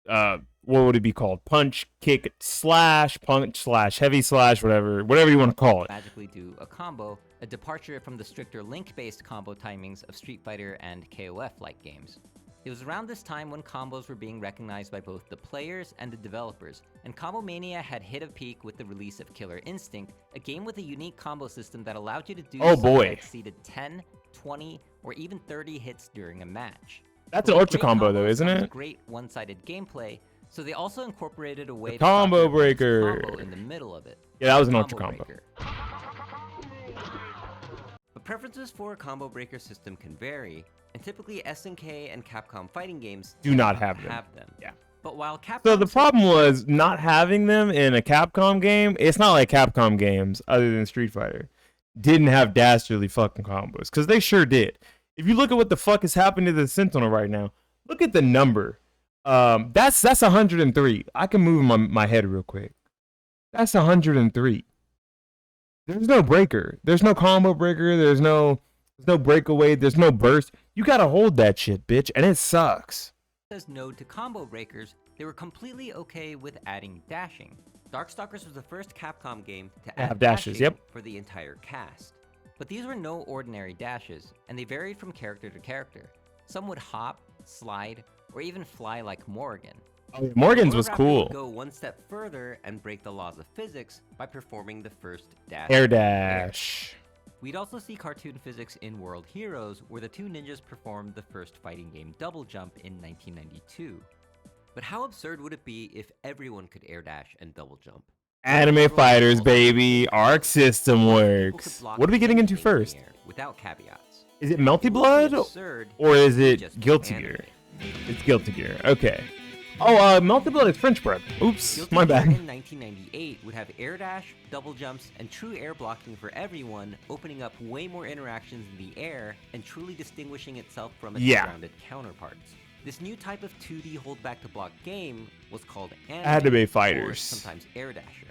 Speaker 1: what would it be called? Punch, kick, slash, punch, slash, heavy, slash, whatever you want to call it.
Speaker 2: magically do a combo, a departure from the stricter link-based combo timings of Street Fighter and KOF-like games. It was around this time when combos were being recognized by both the players and the developers, and Combo Mania had hit a peak with the release of Killer Instinct, a game with a unique combo system that allowed you to do
Speaker 1: Oh,
Speaker 2: something
Speaker 1: boy.
Speaker 2: that exceeded 10, 20, or even 30 hits during a match.
Speaker 1: That's
Speaker 2: But
Speaker 1: an
Speaker 2: with
Speaker 1: ultra
Speaker 2: great
Speaker 1: combo though,
Speaker 2: combos
Speaker 1: isn't
Speaker 2: comes
Speaker 1: it?
Speaker 2: Great one-sided gameplay, so they also incorporated a way
Speaker 1: The
Speaker 2: to stop
Speaker 1: combo
Speaker 2: your opponent's
Speaker 1: breaker.
Speaker 2: combo in the middle of it.
Speaker 1: Yeah, that was an
Speaker 2: The
Speaker 1: ultra combo.
Speaker 2: breaker. But preferences for a combo breaker system can vary, and typically SNK and Capcom fighting games
Speaker 1: Do not have them. Yeah.
Speaker 2: But while Capcom
Speaker 1: So the problem was not having them in a Capcom game. It's not like Capcom games, other than Street Fighter, didn't have dastardly fucking combos, because they sure did. If you look at what the fuck is happening to the Sentinel right now, look at the number. That's 103. I can move my head real quick. That's 103. There's no breaker. There's no combo breaker. There's no breakaway. There's no burst. You gotta hold that shit, bitch, and it sucks.
Speaker 2: says no to combo breakers, they were completely okay with adding dashing. Darkstalkers was the first Capcom game to add
Speaker 1: Have dashes,
Speaker 2: dashing
Speaker 1: yep.
Speaker 2: for the entire cast. But these were no ordinary dashes, and they varied from character to character. Some would hop, slide, or even fly like Morrigan.
Speaker 1: Oh, Morgan's
Speaker 2: Or
Speaker 1: was
Speaker 2: rapidly
Speaker 1: cool.
Speaker 2: Go one step further and break the laws of physics by performing the first dash.
Speaker 1: Air
Speaker 2: in the
Speaker 1: dash.
Speaker 2: We'd also see cartoon physics in World Heroes, where the two ninjas performed the first fighting game Double Jump in 1992. But how absurd would it be if everyone could air dash and double jump?
Speaker 1: Anime Fighters, baby. Arc system works. What are we getting into first?
Speaker 2: Without caveats.
Speaker 1: Is it Melty Blood
Speaker 2: Absurd,
Speaker 1: or is it
Speaker 2: just
Speaker 1: Guilty
Speaker 2: anime.
Speaker 1: Gear? It's Guilty Gear. Okay. Oh, Melty Blood is French bread. Oops,
Speaker 2: Guilty
Speaker 1: my
Speaker 2: Gear
Speaker 1: bad.
Speaker 2: in 1998 would have air dash, double jumps, and true air blocking for everyone, opening up way more interactions in the air and truly distinguishing itself from its
Speaker 1: Yeah.
Speaker 2: surrounded counterparts. This new type of 2D hold back to block game was called
Speaker 1: Anime
Speaker 2: or
Speaker 1: Fighters.
Speaker 2: sometimes Air Dasher.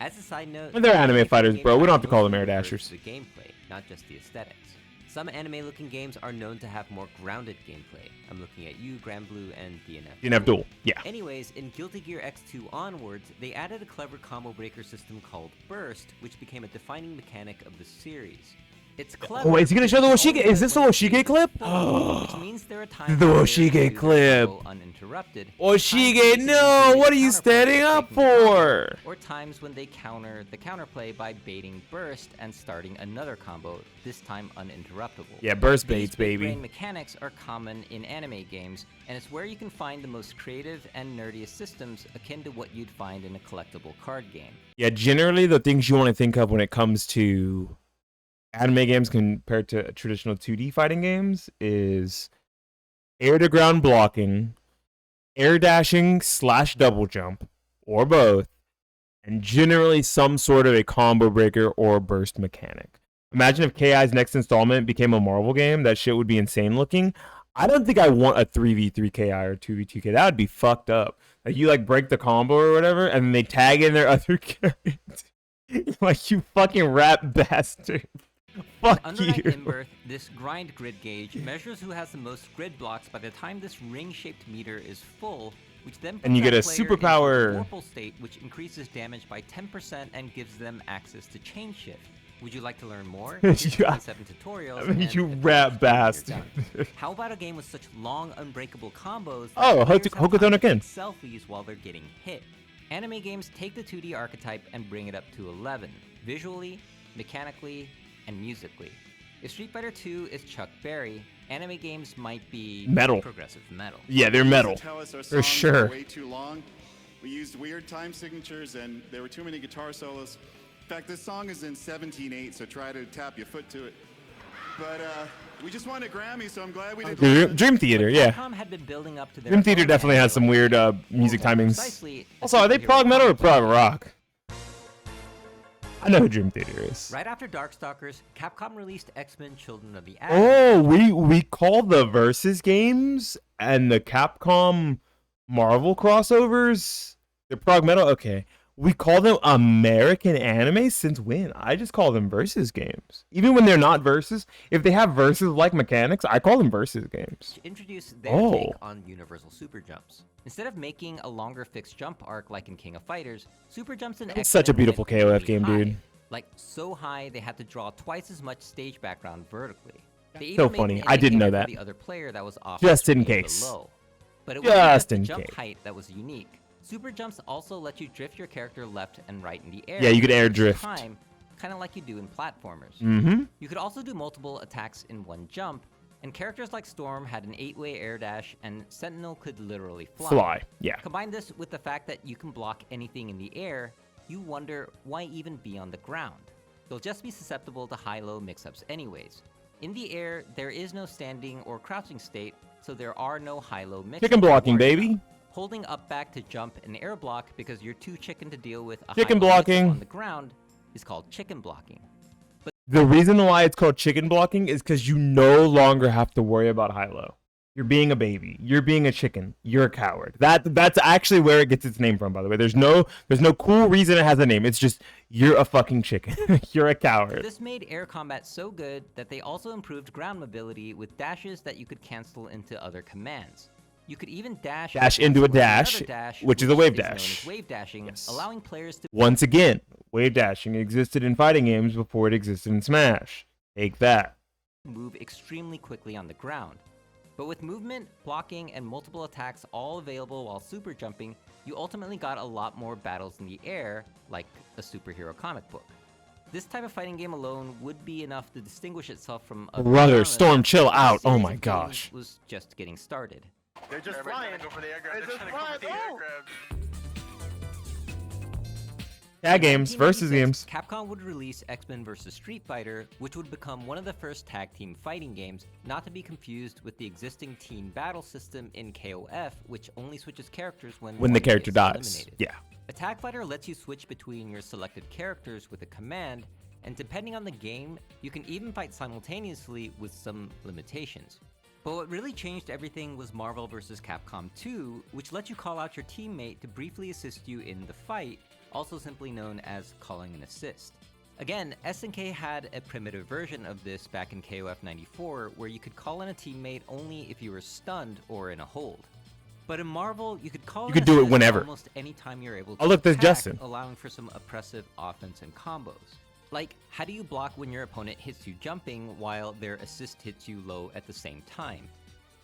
Speaker 2: As a side note,
Speaker 1: They're anime
Speaker 2: anime
Speaker 1: fighters,
Speaker 2: games
Speaker 1: bro. We don't have to
Speaker 2: are
Speaker 1: call them
Speaker 2: mostly
Speaker 1: air
Speaker 2: refers
Speaker 1: dashers.
Speaker 2: to the gameplay, not just the aesthetics. Some anime-looking games are known to have more grounded gameplay. I'm looking at you, Grand Blue, and DNF.
Speaker 1: DNF Duel. Yeah.
Speaker 2: Anyways, in Guilty Gear X2 onwards, they added a clever combo breaker system called Burst, which became a defining mechanic of the series. It's clever.
Speaker 1: Oh, is he gonna show the
Speaker 2: because
Speaker 1: Woshige?
Speaker 2: all
Speaker 1: Is this the
Speaker 2: the
Speaker 1: Woshige clip?
Speaker 2: which means there are times
Speaker 1: The
Speaker 2: where players
Speaker 1: Woshige
Speaker 2: can do their
Speaker 1: clip.
Speaker 2: combo uninterrupted.
Speaker 1: Woshige,
Speaker 2: times when they
Speaker 1: no!
Speaker 2: can
Speaker 1: What are you
Speaker 2: counterplay
Speaker 1: standing
Speaker 2: by
Speaker 1: up
Speaker 2: breaking the combo,
Speaker 1: for?
Speaker 2: Or times when they counter the counterplay by baiting Burst and starting another combo, this time uninterruptible.
Speaker 1: Yeah, burst
Speaker 2: These
Speaker 1: baits,
Speaker 2: big brain
Speaker 1: baby.
Speaker 2: mechanics are common in anime games, and it's where you can find the most creative and nerdiest systems akin to what you'd find in a collectible card game.
Speaker 1: Yeah, generally the things you want to think of when it comes to anime games compared to traditional 2D fighting games is air to ground blocking, air dashing / double jump, or both, and generally some sort of a combo breaker or burst mechanic. Imagine if KI's next installment became a Marvel game. That shit would be insane looking. I don't think I want a 3v3 KI or 2v2 KI. That would be fucked up. Like you like break the combo or whatever, and then they tag in their other characters. Like you fucking rap bastard. Fuck
Speaker 2: Under
Speaker 1: you.
Speaker 2: Inbirth, this grind grid gauge measures who has the most grid blocks by the time this ring-shaped meter is full, which then puts
Speaker 1: And you get
Speaker 2: that
Speaker 1: a
Speaker 2: player
Speaker 1: superpower.
Speaker 2: into a Vorpal state, which increases damage by 10% and gives them access to chain shift, Would you like to learn more?
Speaker 1: You-
Speaker 2: Here's 27 tutorials.
Speaker 1: I mean,
Speaker 2: and
Speaker 1: you
Speaker 2: a
Speaker 1: rat
Speaker 2: tutorial
Speaker 1: bastard.
Speaker 2: you're done. How about a game with such long, unbreakable combos? that
Speaker 1: Oh,
Speaker 2: players have
Speaker 1: Hokuto
Speaker 2: time
Speaker 1: no
Speaker 2: to
Speaker 1: Ken.
Speaker 2: take selfies while they're getting hit. Anime games take the 2D archetype and bring it up to 11, visually, mechanically, and musically. If Street Fighter 2 is Chuck Berry, anime games might be
Speaker 1: Metal.
Speaker 2: progressive metal.
Speaker 1: Yeah, they're metal.
Speaker 11: Tell us our
Speaker 1: For
Speaker 11: songs
Speaker 1: sure.
Speaker 11: were way too long. We used weird time signatures and there were too many guitar solos. In fact, this song is in 17/8, so try to tap your foot to it. But we just won a Grammy, so I'm glad we did.
Speaker 1: Dream Theater, yeah.
Speaker 2: Capcom had been building up to their
Speaker 1: Dream Theater
Speaker 2: own
Speaker 1: definitely has some
Speaker 2: anime
Speaker 1: weird music
Speaker 2: more
Speaker 1: timings.
Speaker 2: precisely, a
Speaker 1: Also, are they
Speaker 2: superhero
Speaker 1: prog metal or
Speaker 2: comic
Speaker 1: prog rock? I know who Dream Theater is.
Speaker 2: Right after Darkstalkers, Capcom released X-Men Children of the Atom.
Speaker 1: Oh, we call the Versus games and the Capcom Marvel crossovers the prog metal. Okay, we call them American anime since when? I just call them Versus games. Even when they're not Versus, if they have Versus like mechanics, I call them Versus games.
Speaker 2: Introduce their
Speaker 1: Oh.
Speaker 2: take on universal super jumps. Instead of making a longer fixed jump arc like in King of Fighters, super jumps in
Speaker 1: It's such a
Speaker 2: X-Men
Speaker 1: beautiful
Speaker 2: went
Speaker 1: KOF
Speaker 2: really
Speaker 1: game,
Speaker 2: high.
Speaker 1: dude.
Speaker 2: Like so high they had to draw twice as much stage background vertically. They
Speaker 1: So
Speaker 2: even made
Speaker 1: funny.
Speaker 2: an
Speaker 1: I didn't know
Speaker 2: indicator for
Speaker 1: that.
Speaker 2: The other player that was off
Speaker 1: Just in
Speaker 2: screen
Speaker 1: case.
Speaker 2: below. But it wasn't
Speaker 1: Just
Speaker 2: just the
Speaker 1: in
Speaker 2: jump
Speaker 1: case.
Speaker 2: height that was unique. Super jumps also let you drift your character left and right in the air.
Speaker 1: Yeah, you could
Speaker 2: at
Speaker 1: air
Speaker 2: the same
Speaker 1: drift.
Speaker 2: time, kind of like you do in platformers.
Speaker 1: Mm-hmm.
Speaker 2: You could also do multiple attacks in one jump, and characters like Storm had an 8-way air dash, and Sentinel could literally fly.
Speaker 1: Fly, yeah.
Speaker 2: Combine this with the fact that you can block anything in the air, you wonder why even be on the ground. You'll just be susceptible to high-low mix-ups anyways. In the air, there is no standing or crouching state, so there are no high-low mix-ups.
Speaker 1: Chicken
Speaker 2: to
Speaker 1: blocking,
Speaker 2: worry
Speaker 1: baby.
Speaker 2: about. Holding up back to jump and air block because you're too chicken to deal with a
Speaker 1: Chicken
Speaker 2: high-low mix-up
Speaker 1: blocking.
Speaker 2: on the ground is called chicken blocking.
Speaker 1: The reason why it's called chicken blocking is because you no longer have to worry about high-low. You're being a baby. You're being a chicken. You're a coward. That's actually where it gets its name from, by the way. There's no cool reason it has a name. It's just you're a fucking chicken. You're a coward.
Speaker 2: This made air combat so good that they also improved ground mobility with dashes that you could cancel into other commands. You could even dash
Speaker 1: Into a
Speaker 2: with another
Speaker 1: dash, which is a wave
Speaker 2: known
Speaker 1: dash.
Speaker 2: as wave dashing, allowing players to
Speaker 1: Once again, wave dashing existed in fighting games before it existed in Smash. Take that.
Speaker 2: move extremely quickly on the ground. But with movement, blocking, and multiple attacks all available while super jumping, you ultimately got a lot more battles in the air, like a superhero comic book. This type of fighting game alone would be enough to distinguish itself from other
Speaker 1: Brother,
Speaker 2: genres,
Speaker 1: Storm, chill
Speaker 2: but the
Speaker 1: out. Oh
Speaker 2: series
Speaker 1: my
Speaker 2: of games
Speaker 1: gosh.
Speaker 2: was just getting started.
Speaker 8: They're just flying. Go for the air grab. They're just flying.
Speaker 1: Tag games, versus
Speaker 2: 1996,
Speaker 1: games.
Speaker 2: Capcom would release X-Men vs. Street Fighter, which would become one of the first tag team fighting games, not to be confused with the existing team battle system in KOF, which only switches characters when
Speaker 1: When the
Speaker 2: one
Speaker 1: character
Speaker 2: is
Speaker 1: dies.
Speaker 2: eliminated.
Speaker 1: Yeah.
Speaker 2: A tag fighter lets you switch between your selected characters with a command, and depending on the game, you can even fight simultaneously with some limitations. But what really changed everything was Marvel vs. Capcom 2, which let you call out your teammate to briefly assist you in the fight, also simply known as calling an assist. Again, SNK had a primitive version of this back in KOF 94, where you could call in a teammate only if you were stunned or in a hold. But in Marvel, you could call
Speaker 1: You
Speaker 2: an
Speaker 1: could do it
Speaker 2: assist
Speaker 1: whenever.
Speaker 2: almost any time you're able to
Speaker 1: Oh, look, there's
Speaker 2: attack,
Speaker 1: Justin.
Speaker 2: allowing for some oppressive offense and combos. Like, how do you block when your opponent hits you jumping while their assist hits you low at the same time?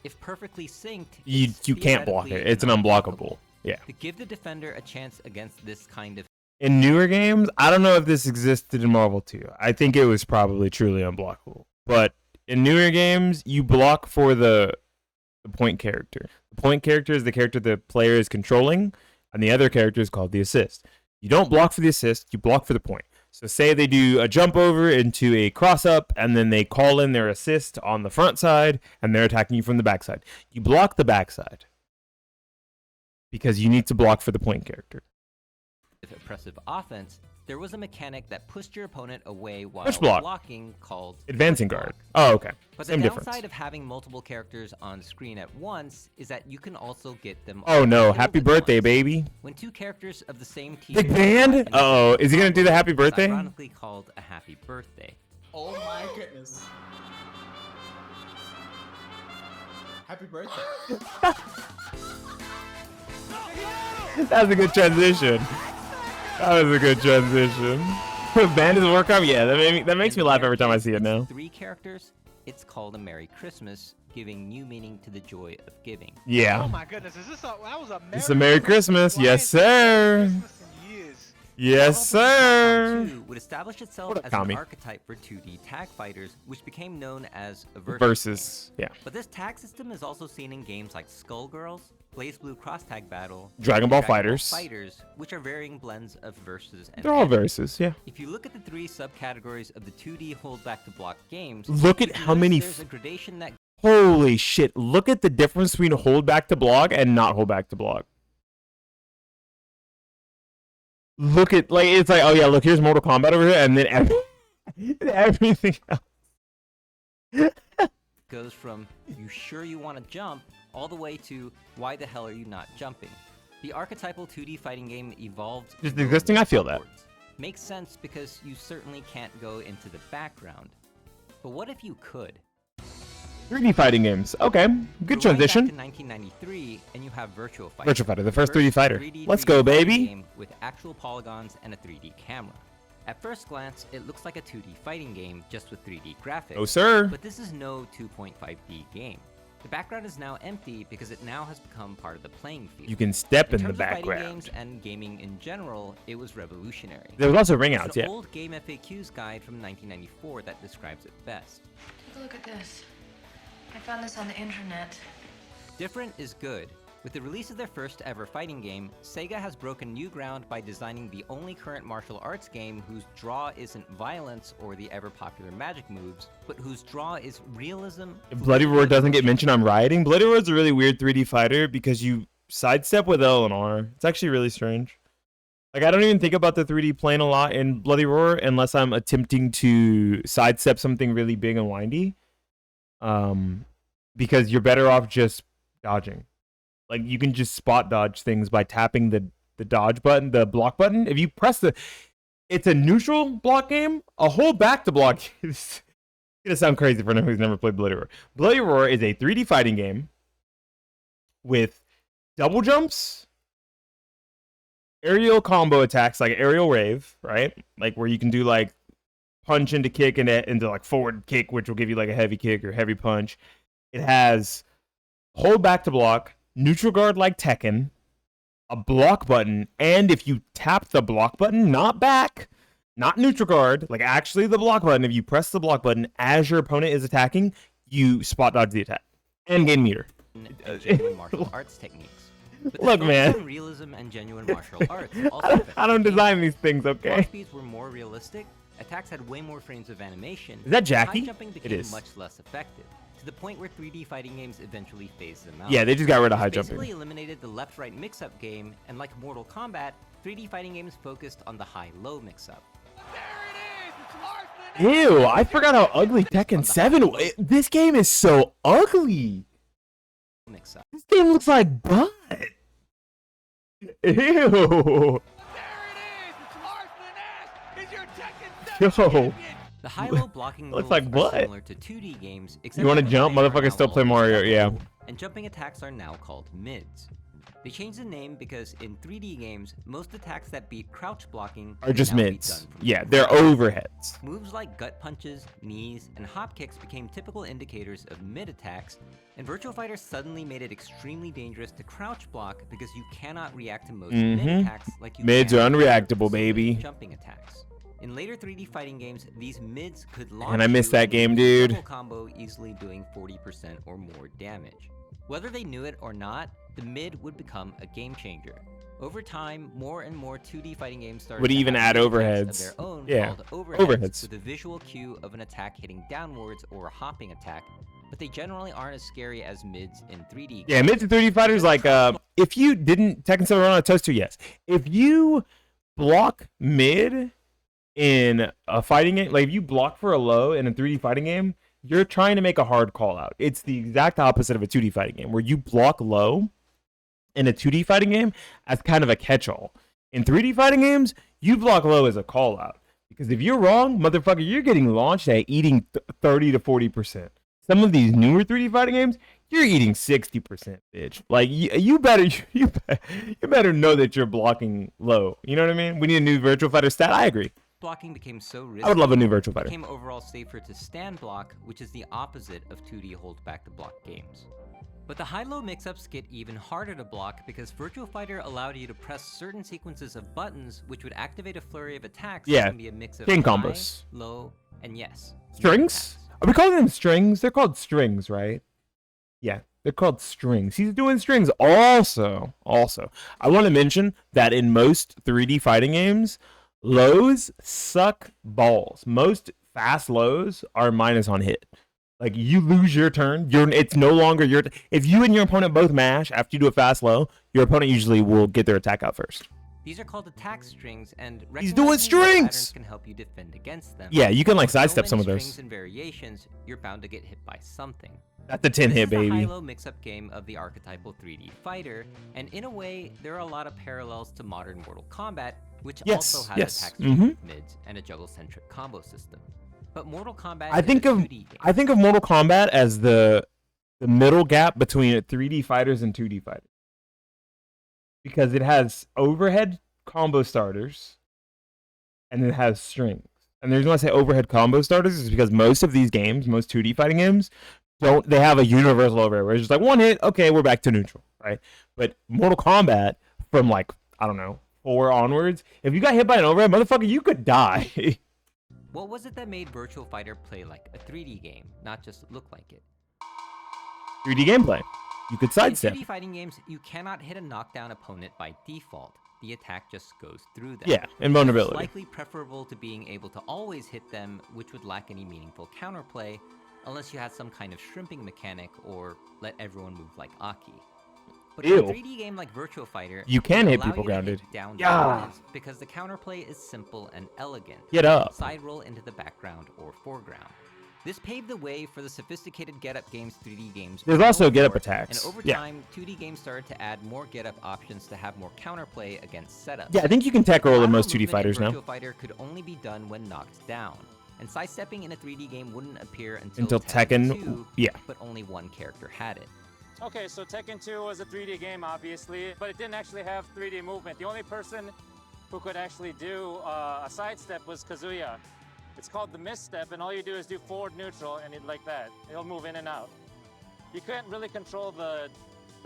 Speaker 2: If perfectly synced,
Speaker 1: You
Speaker 2: it's
Speaker 1: can't block it.
Speaker 2: theoretically
Speaker 1: It's an unblockable. Yeah.
Speaker 2: To give the defender a chance against this kind of
Speaker 1: In newer games, I don't know if this existed in Marvel 2. I think it was probably truly unblockable. But in newer games, you block for the point character. The point character is the character the player is controlling, and the other character is called the assist. You don't block for the assist, you block for the point. So say they do a jump over into a cross up, and then they call in their assist on the front side, and they're attacking you from the backside. You block the backside because you need to block for the point character.
Speaker 2: oppressive offense, there was a mechanic that pushed your opponent away while
Speaker 1: Push block.
Speaker 2: blocking called
Speaker 1: Advancing
Speaker 2: push
Speaker 1: guard.
Speaker 2: block.
Speaker 1: Oh, okay.
Speaker 2: But
Speaker 1: Same
Speaker 2: the
Speaker 1: difference.
Speaker 2: downside of having multiple characters on screen at once is that you can also get them
Speaker 1: Oh
Speaker 2: all
Speaker 1: no,
Speaker 2: killed
Speaker 1: happy
Speaker 2: at
Speaker 1: birthday,
Speaker 2: once.
Speaker 1: baby.
Speaker 2: When two characters of the same team
Speaker 1: Big band?
Speaker 2: in a
Speaker 1: Uh-oh, is he gonna do the happy
Speaker 2: it's
Speaker 1: birthday?
Speaker 2: ironically called a happy birthday.
Speaker 12: Oh my goodness. Happy birthday.
Speaker 1: That was a good transition. That was a good transition. Band is Warcraft? Yeah, that makes me laugh every time I see it now.
Speaker 2: 3 characters, it's called a Merry Christmas, giving new meaning to the joy of giving.
Speaker 1: Yeah.
Speaker 8: Oh my goodness, is this that was a Merry
Speaker 1: It's a Merry Christmas. Yes, sir. Yes, sir.
Speaker 2: 2 would establish itself
Speaker 1: What a
Speaker 2: as
Speaker 1: commie.
Speaker 2: an archetype for 2D tag fighters, which became known as a
Speaker 1: Versus. Yeah.
Speaker 2: But this tag system is also seen in games like Skullgirls, BlazBlue Cross Tag Battle,
Speaker 1: Dragon Ball
Speaker 2: and
Speaker 1: Fighters.
Speaker 2: which are varying blends of versus and
Speaker 1: They're all
Speaker 2: anime.
Speaker 1: versus, yeah.
Speaker 2: If you look at the 3 subcategories of the 2D hold back to block games,
Speaker 1: Look at
Speaker 2: you
Speaker 1: how
Speaker 2: notice
Speaker 1: many
Speaker 2: there's a gradation that
Speaker 1: Holy shit. Look at the difference between hold back to block and not hold back to block. Look at, like, it's like, oh yeah, look, here's Mortal Kombat over here, and then everything else.
Speaker 2: goes from you sure you want to jump all the way to why the hell are you not jumping? The archetypal 2D fighting game evolved.
Speaker 1: Just
Speaker 2: to go
Speaker 1: existing, I feel that.
Speaker 2: upwards. Makes sense because you certainly can't go into the background. But what if you could?
Speaker 1: 3D fighting games. Okay, good
Speaker 2: We're right back
Speaker 1: transition.
Speaker 2: to 1993, and you have Virtua Fighter.
Speaker 1: Virtua Fighter, the first 3D fighter.
Speaker 2: 3D
Speaker 1: Let's go,
Speaker 2: 3D fighting
Speaker 1: baby.
Speaker 2: game with actual polygons and a 3D camera. At first glance, it looks like a 2D fighting game just with 3D graphics.
Speaker 1: Oh, sir.
Speaker 2: But this is no 2.5D game. The background is now empty because it now has become part of the playing field.
Speaker 1: You can step in the
Speaker 2: terms of fighting
Speaker 1: background.
Speaker 2: games and gaming in general, it was revolutionary.
Speaker 1: There was also ring
Speaker 2: There's
Speaker 1: outs,
Speaker 2: an
Speaker 1: yeah.
Speaker 2: old Game FAQs guide from 1994 that describes it best.
Speaker 13: Take a look at this. I found this on the internet.
Speaker 2: Different is good. With the release of their first ever fighting game, Sega has broken new ground by designing the only current martial arts game whose draw isn't violence or the ever-popular magic moves, but whose draw is realism.
Speaker 1: If Bloody Roar doesn't get mentioned, I'm rioting. Bloody Roar is a really weird 3D fighter because you sidestep with L and R. It's actually really strange. Like, I don't even think about the 3D plane a lot in Bloody Roar unless I'm attempting to sidestep something really big and windy. Because you're better off just dodging. Like, you can just spot dodge things by tapping the dodge button, the block button. If you press it's a neutral block game. A hold back to block. It's gonna sound crazy for anyone who's never played Bloody Roar. Bloody Roar is a 3D fighting game with double jumps, aerial combo attacks like aerial rave, right? Like where you can do like punch into kick and into like forward kick, which will give you like a heavy kick or heavy punch. It has hold back to block, neutral guard like Tekken, a block button, and if you tap the block button, not back, not neutral guard, like actually the block button, if you press the block button as your opponent is attacking, you spot dodge the attack and gain meter.
Speaker 2: And genuine martial arts techniques. But
Speaker 1: Look, man.
Speaker 2: Realism and genuine martial arts also
Speaker 1: I don't design these things, okay?
Speaker 2: Block speeds were more realistic, attacks had way more frames of animation.
Speaker 1: Is that
Speaker 2: and
Speaker 1: Jackie?
Speaker 2: High jumping
Speaker 1: It
Speaker 2: became
Speaker 1: is.
Speaker 2: much less effective, to the point where 3D fighting games eventually phased them out.
Speaker 1: Yeah, they just got rid of
Speaker 2: This
Speaker 1: high jumping.
Speaker 2: basically eliminated the left-right mix-up game, and like Mortal Kombat, 3D fighting games focused on the high-low mix-up.
Speaker 1: Ew, I forgot how ugly Tekken 7 was. This game is so ugly.
Speaker 2: Mix-up.
Speaker 1: This game looks like butt. Ew. Yo.
Speaker 2: The high-low blocking
Speaker 1: Looks
Speaker 2: rules
Speaker 1: like
Speaker 2: are
Speaker 1: what?
Speaker 2: similar to 2D games, except
Speaker 1: You want to
Speaker 2: that
Speaker 1: jump?
Speaker 2: fighting are
Speaker 1: Motherfuckers
Speaker 2: now
Speaker 1: still play
Speaker 2: all
Speaker 1: Mario, yeah.
Speaker 2: acceptable, and jumping attacks are now called mids. They changed the name because in 3D games, most attacks that beat crouch blocking
Speaker 1: Are
Speaker 2: can
Speaker 1: just
Speaker 2: now be
Speaker 1: mids.
Speaker 2: done from
Speaker 1: Yeah,
Speaker 2: the
Speaker 1: they're
Speaker 2: side.
Speaker 1: overheads.
Speaker 2: Moves like gut punches, knees, and hop kicks became typical indicators of mid attacks, and Virtua Fighter suddenly made it extremely dangerous to crouch block because you cannot react to most mid attacks like you
Speaker 1: Mids
Speaker 2: can
Speaker 1: are
Speaker 2: with
Speaker 1: unreactable,
Speaker 2: simple
Speaker 1: baby.
Speaker 2: jumping attacks. In later 3D fighting games, these mids could launch
Speaker 1: And I missed
Speaker 2: you
Speaker 1: that
Speaker 2: into
Speaker 1: game,
Speaker 2: a
Speaker 1: dude.
Speaker 2: double combo, easily doing 40% or more damage. Whether they knew it or not, the mid would become a game changer. Over time, more and more 2D fighting games started
Speaker 1: Would
Speaker 2: to
Speaker 1: even
Speaker 2: have
Speaker 1: add
Speaker 2: mid attacks
Speaker 1: overheads.
Speaker 2: of their own
Speaker 1: Yeah,
Speaker 2: called
Speaker 1: overheads.
Speaker 2: with a visual cue of an attack hitting downwards or a hopping attack, but they generally aren't as scary as mids in 3D.
Speaker 1: Yeah, mid to 3D fighters, like, if you didn't Tekken 7 run on a toast to, yes. If you block mid in a fighting game, like if you block for a low in a 3D fighting game, you're trying to make a hard call out. It's the exact opposite of a 2D fighting game, where you block low in a 2D fighting game as kind of a catch-all. In 3D fighting games, you block low as a call out. Because if you're wrong, motherfucker, you're getting launched at eating 30 to 40%. Some of these newer 3D fighting games, you're eating 60%, bitch. Like, you better know that you're blocking low. You know what I mean? We need a new Virtua Fighter stat. I agree.
Speaker 2: blocking became so risky,
Speaker 1: I would love a new Virtua
Speaker 2: it
Speaker 1: Fighter.
Speaker 2: became overall safer to stand block, which is the opposite of 2D hold back to block games. But the high-low mix-ups get even harder to block because Virtua Fighter allowed you to press certain sequences of buttons which would activate a flurry of attacks that can be a mix of
Speaker 1: chain
Speaker 2: high,
Speaker 1: combos.
Speaker 2: low, and yes,
Speaker 1: Strings? Are we calling them strings? They're called strings, right? Yeah, they're called strings. He's doing strings also. I want to mention that in most 3D fighting games, lows suck balls. Most fast lows are minus on hit. Like, you lose your turn, it's no longer your... If you and your opponent both mash after you do a fast low, your opponent usually will get their attack out first.
Speaker 2: These are called attack strings, and
Speaker 1: He's doing
Speaker 2: recognizing these
Speaker 1: strings!
Speaker 2: patterns can help you defend against them.
Speaker 1: Yeah, you can, like,
Speaker 2: With so
Speaker 1: sidestep
Speaker 2: many
Speaker 1: some of those.
Speaker 2: strings and variations, you're bound to get hit by something.
Speaker 1: That's a 10 hit,
Speaker 2: This is the
Speaker 1: baby.
Speaker 2: high-low mix-up game of the archetypal 3D fighter, and in a way, there are a lot of parallels to modern Mortal Kombat, which also has attack strings, mids, and a juggle-centric combo system. But Mortal Kombat
Speaker 1: I think of Mortal Kombat as the middle gap between 3D fighters and 2D fighters, because it has overhead combo starters and it has strings. And the reason why I say overhead combo starters is because most of these games, most 2D fighting games, they have a universal overhead where it's just like one hit, okay, we're back to neutral, right? But Mortal Kombat, from like, I don't know, 4 onwards, if you got hit by an overhead, motherfucker, you could die.
Speaker 2: What was it that made Virtua Fighter play like a 3D game, not just look like it?
Speaker 1: 3D gameplay. You could sidestep.
Speaker 2: In 3D fighting games, you cannot hit a knockdown opponent by default. The attack just goes through them.
Speaker 1: Yeah, invulnerability.
Speaker 2: It's likely preferable to being able to always hit them, which would lack any meaningful counterplay, unless you had some kind of shrimping mechanic or let everyone move like Aki. But in a 3D game like Virtua Fighter,
Speaker 1: you can hit
Speaker 2: allow
Speaker 1: people
Speaker 2: you to
Speaker 1: grounded.
Speaker 2: hit down
Speaker 1: Yeah.
Speaker 2: because the counterplay is simple and elegant.
Speaker 1: Get up.
Speaker 2: Side roll into the background or foreground. This paved the way for the sophisticated get-up games 3D games.
Speaker 1: There's
Speaker 2: were
Speaker 1: also
Speaker 2: known
Speaker 1: get-up
Speaker 2: for,
Speaker 1: attacks.
Speaker 2: And over
Speaker 1: Yeah.
Speaker 2: time, 2D games started to add more get-up options to have more counterplay against setups.
Speaker 1: Yeah, I think you can tech roll in
Speaker 2: Lateral
Speaker 1: most 2D
Speaker 2: movement
Speaker 1: fighters
Speaker 2: in
Speaker 1: now.
Speaker 2: Virtua Fighter could only be done when knocked down, and sidestepping in a 3D game wouldn't appear until
Speaker 1: Tekken
Speaker 2: 2,
Speaker 1: yeah.
Speaker 2: but only one character had it.
Speaker 14: Okay, so Tekken 2 was a 3D game, obviously, but it didn't actually have 3D movement. The only person who could actually do a sidestep was Kazuya. It's called the misstep, and all you do is do forward neutral, and it like that. It'll move in and out. You can't really control the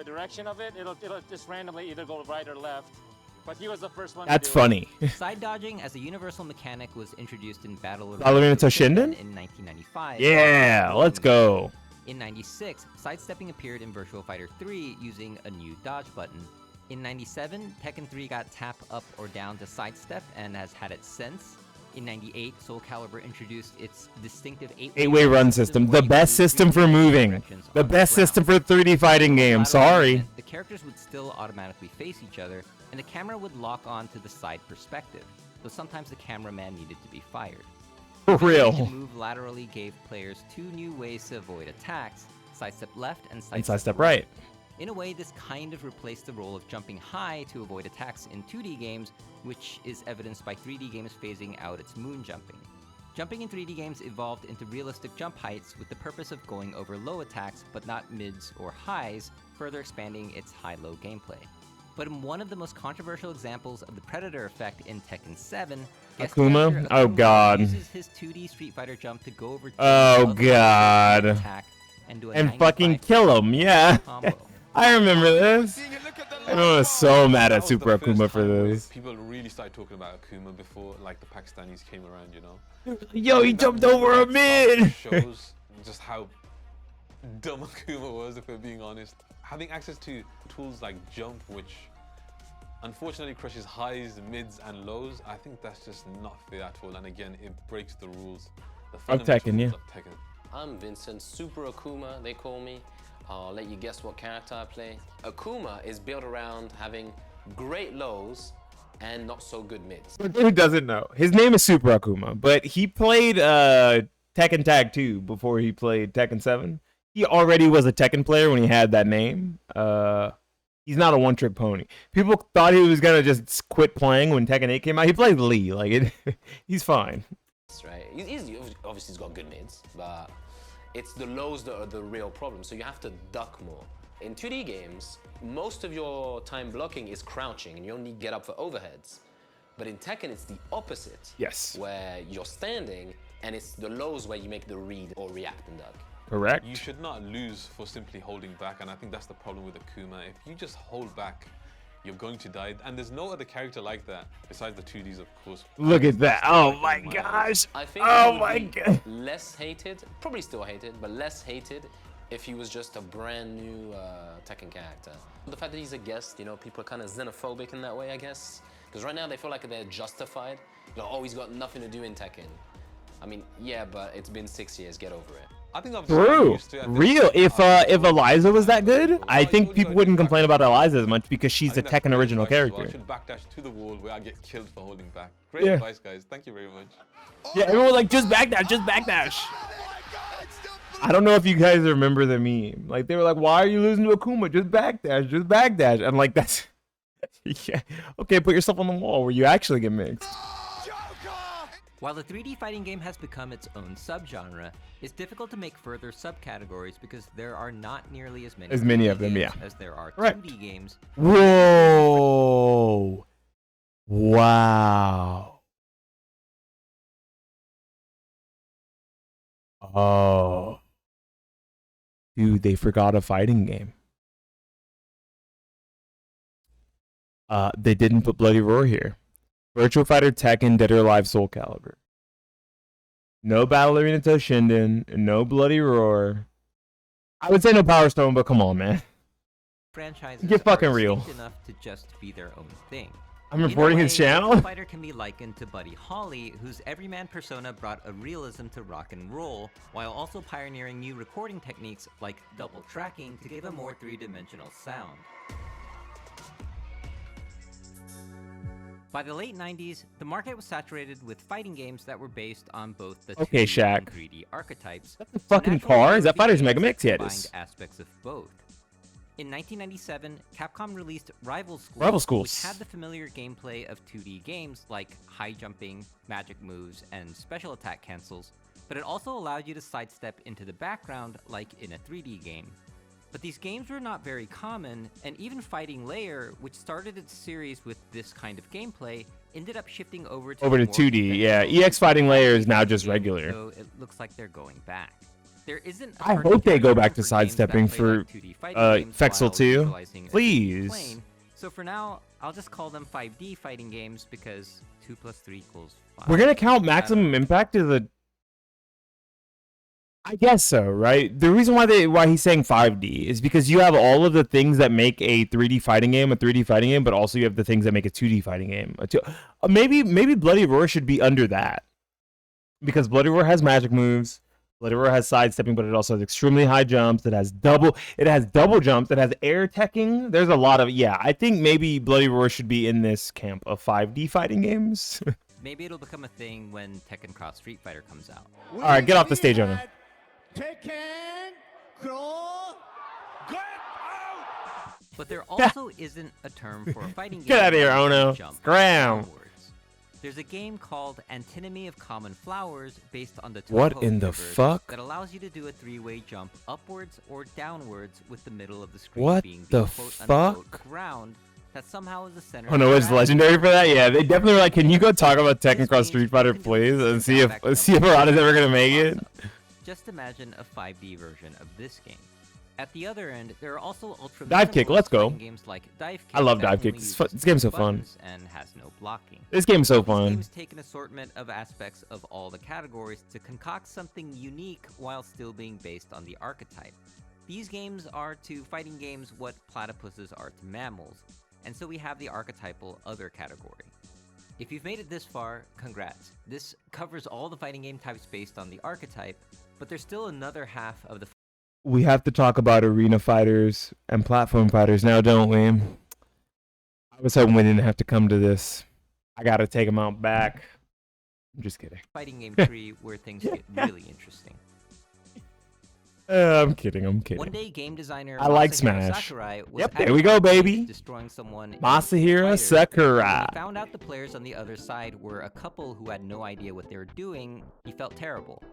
Speaker 14: direction of it. It'll just randomly either go right or left. But he was the first one
Speaker 1: That's
Speaker 14: to do
Speaker 1: funny.
Speaker 2: Side dodging as a universal mechanic was introduced in Battle Arena
Speaker 1: Ballerina to Shinden?
Speaker 2: in 1995.
Speaker 1: Yeah, let's go.
Speaker 2: In 96, sidestepping appeared in Virtua Fighter 3 using a new dodge button. In 97, Tekken 3 got tap up or down to sidestep and has had it since. In 98, Soul Calibur introduced its distinctive
Speaker 1: 8-way run system. The best system for moving. The best system for 3D fighting game. Sorry.
Speaker 2: The characters would still automatically face each other, and the camera would lock on to the side perspective, though sometimes the cameraman needed to be fired.
Speaker 1: For
Speaker 2: The ability
Speaker 1: real.
Speaker 2: to move laterally gave players 2 new ways to avoid attacks, sidestep left and
Speaker 1: sidestep right.
Speaker 2: In a way, this kind of replaced the role of jumping high to avoid attacks in 2D games, which is evidenced by 3D games phasing out its moon jumping. Jumping in 3D games evolved into realistic jump heights with the purpose of going over low attacks, but not mids or highs, further expanding its high-low gameplay. But in one of the most controversial examples of the Predator effect in Tekken 7, guest
Speaker 1: Akuma?
Speaker 2: character
Speaker 1: Oh,
Speaker 2: Akuma
Speaker 1: God.
Speaker 2: uses his 2D Street Fighter jump to go over
Speaker 1: Oh,
Speaker 2: other
Speaker 1: God.
Speaker 2: attack and do a
Speaker 1: And
Speaker 2: 95
Speaker 1: fucking kill him, yeah.
Speaker 2: combo.
Speaker 1: I remember this. Everyone was so mad at Super Akuma for this.
Speaker 15: People really started talking about Akuma before, like, the Pakistanis came around, you know?
Speaker 1: Yo, he jumped over a mid!
Speaker 15: Shows just how dumb Akuma was, if we're being honest. Having access to tools like jump, which unfortunately crushes highs, mids, and lows, I think that's just not fair at all. And again, it breaks the rules. The
Speaker 1: Of Tekken, yeah.
Speaker 15: fundamentals of Tekken.
Speaker 16: I'm Vincent, Super Akuma, they call me. I'll let you guess what character I play. Akuma is built around having great lows and not so good mids.
Speaker 1: Who doesn't know? His name is Super Akuma, but he played Tekken Tag 2 before he played Tekken 7. He already was a Tekken player when he had that name. He's not a one-trick pony. People thought he was gonna just quit playing when Tekken 8 came out. He played Lee, like he's fine.
Speaker 16: That's right. Obviously he's got good mids, but it's the lows that are the real problem, so you have to duck more. In 2D games, most of your time blocking is crouching and you only get up for overheads. But in Tekken, it's the opposite.
Speaker 1: Yes.
Speaker 16: Where you're standing, and it's the lows where you make the read or react and duck.
Speaker 1: Correct.
Speaker 15: You should not lose for simply holding back, and I think that's the problem with Akuma. If you just hold back, you're going to die, and there's no other character like that besides the 2Ds, of course.
Speaker 1: Look at that. Oh my gosh.
Speaker 16: I think
Speaker 1: Oh
Speaker 16: he
Speaker 1: my
Speaker 16: would be
Speaker 1: god.
Speaker 16: less hated, probably still hated, but less hated if he was just a brand new Tekken character. The fact that he's a guest, you know, people are kind of xenophobic in that way, I guess. Because right now they feel like they're justified. Like, oh, he's got nothing to do in Tekken. I mean, yeah, but it's been 6 years, get over it.
Speaker 15: I think I'm
Speaker 1: True.
Speaker 15: used to it.
Speaker 1: Real. If Eliza was that good, I think people wouldn't complain about Eliza as much because she's a Tekken original character.
Speaker 15: I should backdash to the wall where I get killed for holding back. Great
Speaker 1: Yeah.
Speaker 15: advice, guys. Thank you very much.
Speaker 1: Yeah, everyone was like, just backdash, just backdash. I don't know if you guys remember the meme. Like, they were like, why are you losing to Akuma? Just backdash, just backdash. I'm like, that's... yeah. Okay, put yourself on the wall where you actually get mixed.
Speaker 2: While the 3D fighting game has become its own subgenre, it's difficult to make further subcategories because there are not nearly as many,
Speaker 1: of them,
Speaker 2: games
Speaker 1: yeah.
Speaker 2: as there are
Speaker 1: Correct.
Speaker 2: 2D games.
Speaker 1: Whoa. Wow. Oh. Dude, they forgot a fighting game. They didn't put Bloody Roar here. Virtual Fighter Tekken Dead or Alive Soul Calibur. No Battle Arena Toshinden, no Bloody Roar. I would say no Power Stone, but come on, man.
Speaker 2: Franchises
Speaker 1: Get fucking
Speaker 2: are
Speaker 1: real.
Speaker 2: distinct enough to just be their own thing.
Speaker 1: I'm
Speaker 2: In a
Speaker 1: reporting
Speaker 2: way,
Speaker 1: his channel?
Speaker 2: Virtua Fighter can be likened to Buddy Holly, whose everyman persona brought a realism to rock and roll, while also pioneering new recording techniques like double tracking to give a more three-dimensional sound. By the late 90s, the market was saturated with fighting games that were based on both the
Speaker 1: Okay,
Speaker 2: 2D and
Speaker 1: Shaq.
Speaker 2: 3D archetypes.
Speaker 1: That's a fucking car? Is that Fighters Mega Mix? Yeah, it
Speaker 2: combined
Speaker 1: is.
Speaker 2: aspects of both. In 1997, Capcom released Rival Schools,
Speaker 1: Rival Schools.
Speaker 2: which had the familiar gameplay of 2D games like high jumping, magic moves, and special attack cancels, but it also allowed you to sidestep into the background like in a 3D game. But these games were not very common, and even Fighting Layer, which started its series with this kind of gameplay, ended up shifting over to
Speaker 1: Over to
Speaker 2: more
Speaker 1: 2D, yeah. EX Fighting Layer is now just regular.
Speaker 2: So it looks like they're going back. There isn't a
Speaker 1: I hope they go back to
Speaker 2: particular games that
Speaker 1: sidestepping
Speaker 2: play
Speaker 1: for
Speaker 2: like 2D fighting games
Speaker 1: Fexel
Speaker 2: while
Speaker 1: 2.
Speaker 2: utilizing a 2D
Speaker 1: Please.
Speaker 2: plane. So for now, I'll just call them 5D fighting games because 2 + 3 = 5.
Speaker 1: We're gonna count Maximum Impact as a... I guess so, right? The reason why he's saying 5D is because you have all of the things that make a 3D fighting game a 3D fighting game, but also you have the things that make a 2D fighting game. Maybe Bloody Roar should be under that. Because Bloody Roar has magic moves, Bloody Roar has sidestepping, but it also has extremely high jumps. It has double jumps. It has air teching. There's a lot of, yeah, I think maybe Bloody Roar should be in this camp of 5D fighting games.
Speaker 2: Maybe it'll become a thing when Tekken Cross Street Fighter comes out.
Speaker 1: All right, get off the stage, Ono.
Speaker 2: But there also isn't a term for a fighting game.
Speaker 1: Get out of here,
Speaker 2: where you
Speaker 1: Ono.
Speaker 2: jump
Speaker 1: Scram.
Speaker 2: downwards. There's a game called Antinomy of Common Flowers based on the
Speaker 1: What
Speaker 2: Toho
Speaker 1: in the
Speaker 2: universe
Speaker 1: fuck?
Speaker 2: that allows you to do a three-way jump upwards or downwards with the middle of the screen
Speaker 1: What
Speaker 2: being
Speaker 1: the
Speaker 2: quote-unquote
Speaker 1: fuck?
Speaker 2: ground that somehow is the center.
Speaker 1: Oh no,
Speaker 2: of
Speaker 1: it's
Speaker 2: gravity.
Speaker 1: legendary for that. Yeah, they definitely were like, "Can you go talk about Tekken Cross Street Fighter, please, and see if Arata's ever gonna make it?"
Speaker 2: Just imagine a 5D version of this game. At the other end, there are also ultra
Speaker 1: Dive Kick, let's go.
Speaker 2: games like Dive Kick.
Speaker 1: I love
Speaker 2: that
Speaker 1: Dive Kick.
Speaker 2: only
Speaker 1: This
Speaker 2: uses
Speaker 1: game's so fun.
Speaker 2: buttons and has no blocking.
Speaker 1: This game's so
Speaker 2: These
Speaker 1: fun.
Speaker 2: games take an assortment of aspects of all the categories to concoct something unique while still being based on the archetype. These games are to fighting games what platypuses are to mammals, and so we have the archetypal other category. If you've made it this far, congrats. This covers all the fighting game types based on the archetype, but there's still another half of the
Speaker 1: We have to talk about arena fighters and platform fighters now, don't we? I was hoping we didn't have to come to this. I gotta take them out back. I'm just kidding.
Speaker 2: fighting game tree where things get really interesting.
Speaker 1: I'm kidding. I'm kidding.
Speaker 2: One day, game designer
Speaker 1: I like
Speaker 2: Masahiro
Speaker 1: Smash.
Speaker 2: Sakurai was
Speaker 1: Yep,
Speaker 2: at
Speaker 1: there we
Speaker 2: a
Speaker 1: go,
Speaker 2: party
Speaker 1: baby.
Speaker 2: destroying someone in
Speaker 1: Masahiro
Speaker 2: Street Fighter. When
Speaker 1: Sakurai.
Speaker 2: he found out the players on the other side were a couple who had no idea what they were doing, he felt terrible.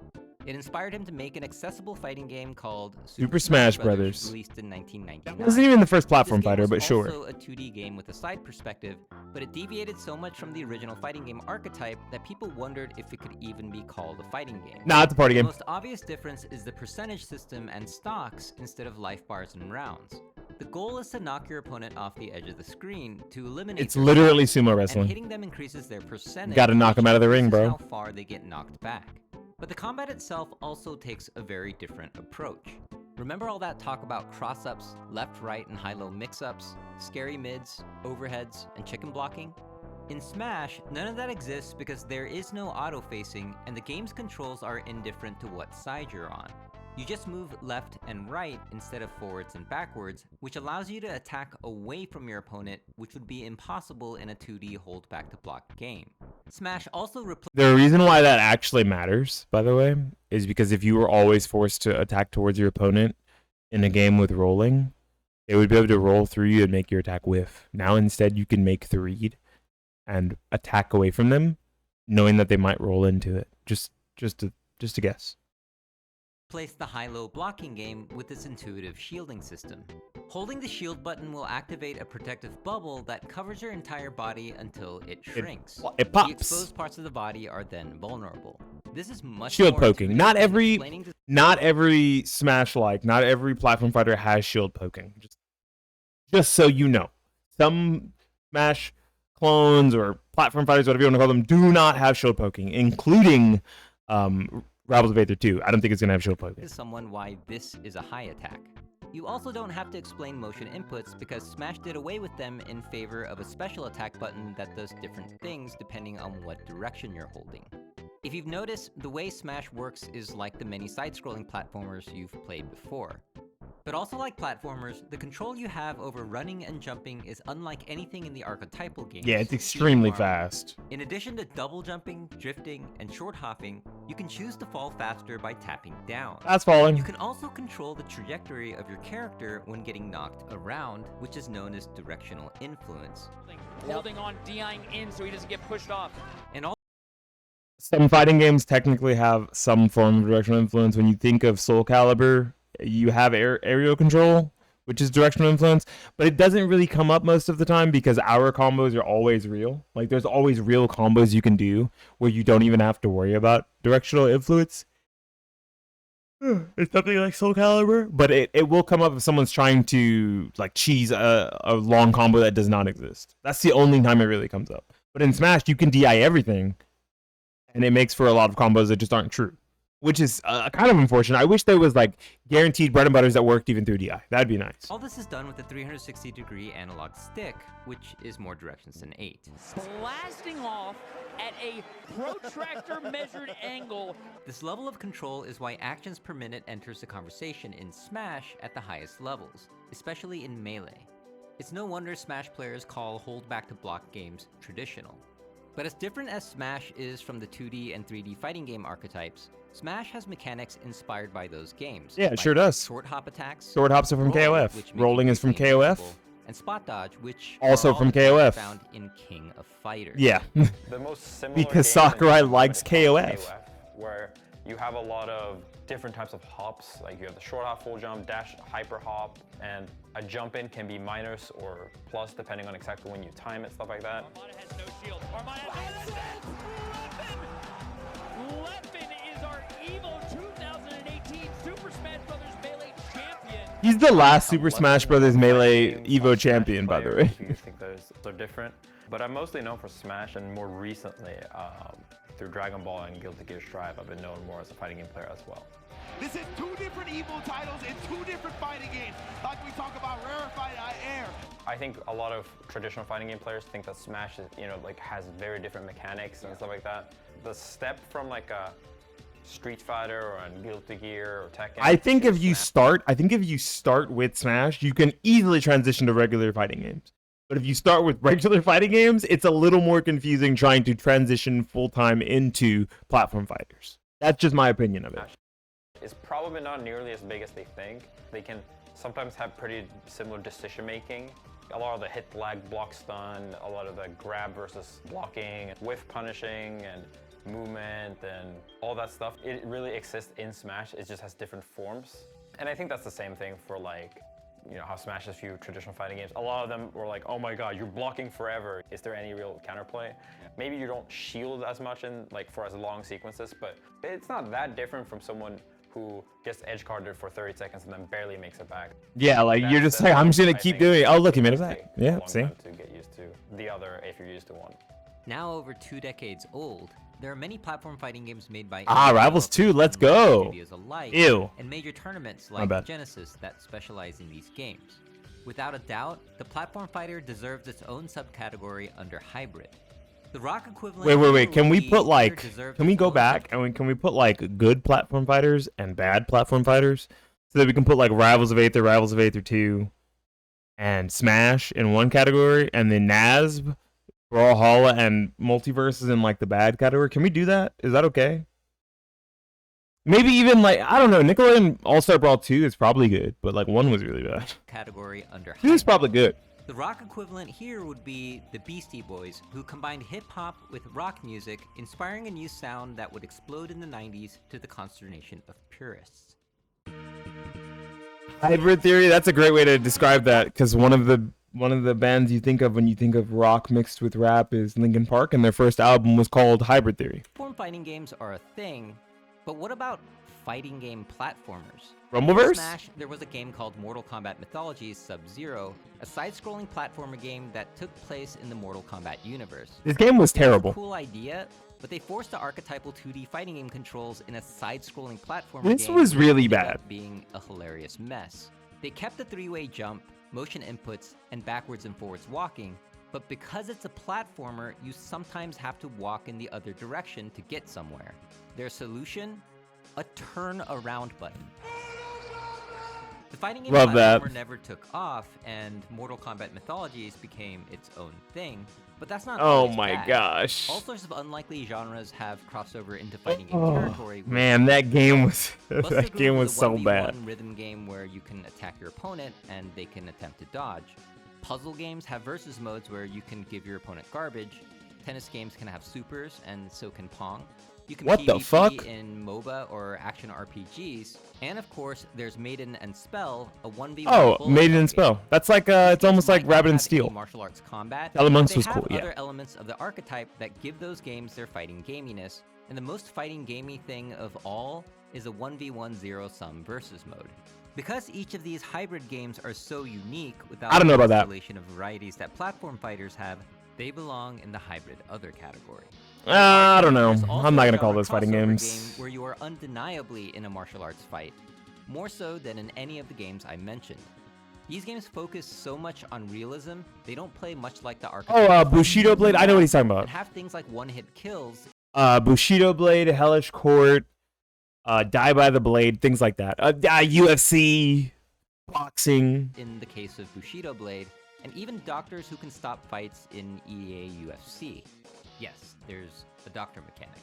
Speaker 2: It inspired him to make an accessible fighting game called
Speaker 1: Super Smash Brothers.
Speaker 2: released in 1999.
Speaker 1: That wasn't even the first platform
Speaker 2: This game
Speaker 1: fighter,
Speaker 2: was
Speaker 1: but sure.
Speaker 2: also a 2D game with a side perspective, but it deviated so much from the original fighting game archetype that people wondered if it could even be called a fighting game.
Speaker 1: Nah, it's a party
Speaker 2: The
Speaker 1: game.
Speaker 2: most obvious difference is the percentage system and stocks instead of life bars and rounds. The goal is to knock your opponent off the edge of the screen to eliminate.
Speaker 1: It's
Speaker 2: their
Speaker 1: literally
Speaker 2: stocks,
Speaker 1: sumo
Speaker 2: and
Speaker 1: wrestling.
Speaker 2: hitting them increases their percentage.
Speaker 1: Gotta knock
Speaker 2: which
Speaker 1: 'em out of the ring,
Speaker 2: increases
Speaker 1: bro.
Speaker 2: How far they get knocked back. But the combat itself also takes a very different approach. Remember all that talk about cross-ups, left, right, and high-low mix-ups, scary mids, overheads, and chicken blocking? In Smash, none of that exists because there is no auto-facing, and the game's controls are indifferent to what side you're on. You just move left and right instead of forwards and backwards, which allows you to attack away from your opponent, which would be impossible in a 2D hold back to block game. Smash also
Speaker 1: The reason why that actually matters, by the way, is because if you were always forced to attack towards your opponent in a game with rolling, they would be able to roll through you and make your attack whiff. Now instead you can make the read and attack away from them, knowing that they might roll into it. Just to guess.
Speaker 2: replace the high-low blocking game with this intuitive shielding system. Holding the shield button will activate a protective bubble that covers your entire body until it shrinks.
Speaker 1: It pops.
Speaker 2: The exposed parts of the body are then vulnerable. This is much
Speaker 1: Shield
Speaker 2: more
Speaker 1: poking.
Speaker 2: intuitive than
Speaker 1: Not every Smash not every platform fighter has shield poking. Just so you know. Some Smash clones or platform fighters, whatever you want to call them, do not have shield poking, including Rebels of Aether 2. I don't think it's gonna have shield poking.
Speaker 2: to someone why this is a high attack. You also don't have to explain motion inputs because Smash did away with them in favor of a special attack button that does different things depending on what direction you're holding. If you've noticed, the way Smash works is like the many side-scrolling platformers you've played before. But also like platformers, the control you have over running and jumping is unlike anything in the archetypal games.
Speaker 1: Yeah, it's extremely fast.
Speaker 2: In addition to double jumping, drifting, and short hopping, you can choose to fall faster by tapping down.
Speaker 1: That's falling.
Speaker 2: You can also control the trajectory of your character when getting knocked around, which is known as directional influence.
Speaker 17: Holding on, DIing in so he doesn't get pushed off.
Speaker 2: And all
Speaker 1: Some fighting games technically have some form of directional influence. When you think of Soul Calibur, you have aerial control, which is directional influence, but it doesn't really come up most of the time because our combos are always real. Like, there's always real combos you can do where you don't even have to worry about directional influence. It's something like Soul Calibur, but it will come up if someone's trying to like cheese a long combo that does not exist. That's the only time it really comes up. But in Smash, you can DI everything, and it makes for a lot of combos that just aren't true, which is kind of unfortunate. I wish there was like guaranteed bread and butters that worked even through DI. That'd be nice.
Speaker 2: All this is done with a 360-degree analog stick, which is more directions than 8.
Speaker 17: Blasting off at a protractor measured angle.
Speaker 2: This level of control is why actions per minute enters the conversation in Smash at the highest levels, especially in Melee. It's no wonder Smash players call hold back to block games traditional. But as different as Smash is from the 2D and 3D fighting game archetypes, Smash has mechanics inspired by those games.
Speaker 1: Yeah, it sure does.
Speaker 2: Short hop attacks.
Speaker 1: Short hops are from KOF.
Speaker 2: which make
Speaker 1: Rolling
Speaker 2: you
Speaker 1: is from
Speaker 2: game
Speaker 1: KOF.
Speaker 2: visible, and spot dodge, which
Speaker 1: Also
Speaker 2: are all
Speaker 1: from
Speaker 2: attacks
Speaker 1: KOF.
Speaker 2: found in King of Fighters.
Speaker 1: Yeah.
Speaker 18: The most similar
Speaker 1: Because
Speaker 18: game in
Speaker 1: Sakurai
Speaker 18: Japan
Speaker 1: likes
Speaker 18: is called
Speaker 1: KOF.
Speaker 18: where you have a lot of different types of hops. Like you have the short hop, full jump, dash, hyper hop, and a jump in can be minus or plus depending on exactly when you time it, stuff like that.
Speaker 17: Armada has no shield. Armada has Leffen is our EVO 2018 Super Smash Bros. Melee champion.
Speaker 1: He's the last Super Smash Bros. Melee Evo champion, by the way.
Speaker 18: You think they're different, but I'm mostly known for Smash, and more recently through Dragon Ball and Guilty Gear Strive, I've been known more as a fighting game player as well.
Speaker 19: This is two different Evo titles in two different fighting games, like we talk about Rarefied Air.
Speaker 18: I think a lot of traditional fighting game players think that Smash is, has very different mechanics and stuff like that. The step from like a Street Fighter or a Guilty Gear or Tekken.
Speaker 1: I think if you start with Smash, you can easily transition to regular fighting games. But if you start with regular fighting games, it's a little more confusing trying to transition full-time into platform fighters. That's just my opinion of it.
Speaker 18: It's probably not nearly as big as they think. They can sometimes have pretty similar decision making. A lot of the hit lag block stun, a lot of the grab versus blocking, whiff punishing, and movement and all that stuff. It really exists in Smash, it just has different forms. And I think that's the same thing for like, you know, how Smash has few traditional fighting games. A lot of them were like, oh my god, you're blocking forever. Is there any real counterplay? Maybe you don't shield as much in like for as long sequences, but it's not that different from someone who gets edge guarded for 30 seconds and then barely makes it back.
Speaker 1: Yeah, like you're just like, I'm just gonna keep doing it. Oh, look, he made it back. Yeah, see.
Speaker 18: To get used to the other if you're used to one.
Speaker 2: Now over 2 decades old, there are many platform fighting games made by
Speaker 1: Rivals 2, let's go.
Speaker 2: studios alike,
Speaker 1: Ew.
Speaker 2: and major tournaments
Speaker 1: My
Speaker 2: like
Speaker 1: bad.
Speaker 2: Genesis that specialize in these games. Without a doubt, the platform fighter deserves its own subcategory under hybrid. The Rock equivalent.
Speaker 1: Wait. Can we put like?
Speaker 2: deserves
Speaker 1: Can we
Speaker 2: its
Speaker 1: go
Speaker 2: own
Speaker 1: back and can we put like good platform fighters and bad platform fighters, so that we can put like Rivals of Aether, Rivals of Aether 2, and Smash in one category, and then NASB, Brawlhalla, and Multiverses in like the bad category? Can we do that? Is that okay? Maybe even like, I don't know, Nickelodeon All-Star Brawl 2 is probably good, but like 1 was really bad.
Speaker 2: category under
Speaker 1: 2 is probably good.
Speaker 2: The rock equivalent here would be the Beastie Boys, who combined hip-hop with rock music, inspiring a new sound that would explode in the 90s to the consternation of purists.
Speaker 1: Hybrid theory, that's a great way to describe that, because one of the bands you think of when you think of rock mixed with rap is Linkin Park, and their first album was called Hybrid Theory.
Speaker 2: Platform fighting games are a thing, but what about fighting game platformers?
Speaker 1: Rumbleverse?
Speaker 2: In Smash, there was a game called Mortal Kombat Mythologies Sub-Zero, a side-scrolling platformer game that took place in the Mortal Kombat universe.
Speaker 1: This game was terrible.
Speaker 2: It was a cool idea, but they forced the archetypal 2D fighting game controls in a side-scrolling platformer
Speaker 1: This
Speaker 2: game
Speaker 1: was really
Speaker 2: that ended
Speaker 1: bad.
Speaker 2: up being a hilarious mess. They kept the 3-way jump, motion inputs, and backwards and forwards walking, but because it's a platformer, you sometimes have to walk in the other direction to get somewhere. Their solution? A turn around button. The fighting game
Speaker 1: Love that.
Speaker 2: platformer never took off, and Mortal Kombat Mythologies became its own thing, but that's not
Speaker 1: Oh
Speaker 2: always
Speaker 1: my
Speaker 2: bad.
Speaker 1: gosh.
Speaker 2: All sorts of unlikely genres have crossed over into fighting game
Speaker 1: Oh,
Speaker 2: territory.
Speaker 1: man, that game was
Speaker 2: Buster
Speaker 1: that
Speaker 2: Groove
Speaker 1: game was
Speaker 2: a
Speaker 1: so
Speaker 2: 1v1
Speaker 1: bad.
Speaker 2: rhythm game where you can attack your opponent and they can attempt to dodge. Puzzle games have versus modes where you can give your opponent garbage. Tennis games can have supers, and so can Pong. You can
Speaker 1: What the
Speaker 2: PvP
Speaker 1: fuck?
Speaker 2: in MOBA or action RPGs, and of course, there's Maiden and Spell, a 1v1
Speaker 1: Oh,
Speaker 2: bullet
Speaker 1: Maiden
Speaker 2: hell
Speaker 1: and
Speaker 2: game.
Speaker 1: Spell. That's like it's almost like
Speaker 2: Might not
Speaker 1: Rabbit and
Speaker 2: have
Speaker 1: Steel.
Speaker 2: any martial arts combat.
Speaker 1: Elements
Speaker 2: but they
Speaker 1: was
Speaker 2: have
Speaker 1: cool, yeah.
Speaker 2: other elements of the archetype that give those games their fighting gaminess, and the most fighting gamey thing of all is a 1v1 zero-sum versus mode. Because each of these hybrid games are so unique without
Speaker 1: I don't know
Speaker 2: the
Speaker 1: about that.
Speaker 2: constellation of varieties that platform fighters have, they belong in the hybrid other category.
Speaker 1: I don't know.
Speaker 2: There's also
Speaker 1: I'm not
Speaker 2: a
Speaker 1: gonna call
Speaker 2: genre
Speaker 1: those fighting
Speaker 2: crossover
Speaker 1: games.
Speaker 2: game where you are undeniably in a martial arts fight, more so than in any of the games I mentioned. These games focus so much on realism, they don't play much like the archetype.
Speaker 1: Bushido Blade. I know what he's talking about.
Speaker 2: And have things like one-hit kills.
Speaker 1: Bushido Blade, Hellish Court, Die by the Blade, things like that. UFC, boxing.
Speaker 2: In the case of Bushido Blade, and even doctors who can stop fights in EA UFC. Yes, there's a doctor mechanic.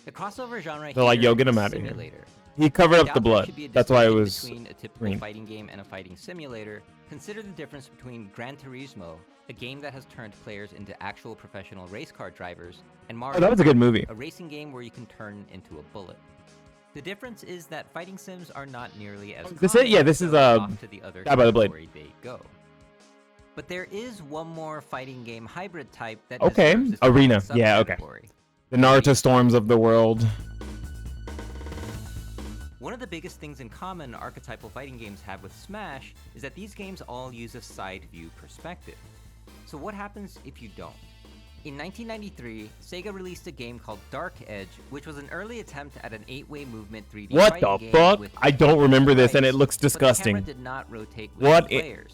Speaker 2: The crossover genre
Speaker 1: They're like,
Speaker 2: here
Speaker 1: yo, get
Speaker 2: is
Speaker 1: him out of here.
Speaker 2: simulator.
Speaker 1: He covered up
Speaker 2: Doubt
Speaker 1: the
Speaker 2: there
Speaker 1: blood.
Speaker 2: should be a
Speaker 1: That's why it
Speaker 2: distinction
Speaker 1: was
Speaker 2: between a typical
Speaker 1: green.
Speaker 2: fighting game and a fighting simulator. Consider the difference between Gran Turismo, a game that has turned players into actual professional race car drivers, and Mario,
Speaker 1: that was a good movie.
Speaker 2: a racing game where you can turn into a bullet. The difference is that fighting sims are not nearly as
Speaker 1: This it? Yeah, this is,
Speaker 2: off to the other
Speaker 1: Die by the Blade.
Speaker 2: category they go. But there is one more fighting game hybrid type that
Speaker 1: Okay,
Speaker 2: deserves its
Speaker 1: Arena.
Speaker 2: own
Speaker 1: Yeah, okay.
Speaker 2: subcategory.
Speaker 1: The Naruto Storms of the world.
Speaker 2: One of the biggest things in common archetypal fighting games have with Smash is that these games all use a side view perspective. So what happens if you don't? In 1993, Sega released a game called Dark Edge, which was an early attempt at an 8-way movement 3D
Speaker 1: What
Speaker 2: fighting
Speaker 1: the
Speaker 2: game
Speaker 1: fuck?
Speaker 2: with
Speaker 1: I don't remember this, and it looks
Speaker 2: but the
Speaker 1: disgusting.
Speaker 2: camera did not rotate with
Speaker 1: What
Speaker 2: the
Speaker 1: i-
Speaker 2: players.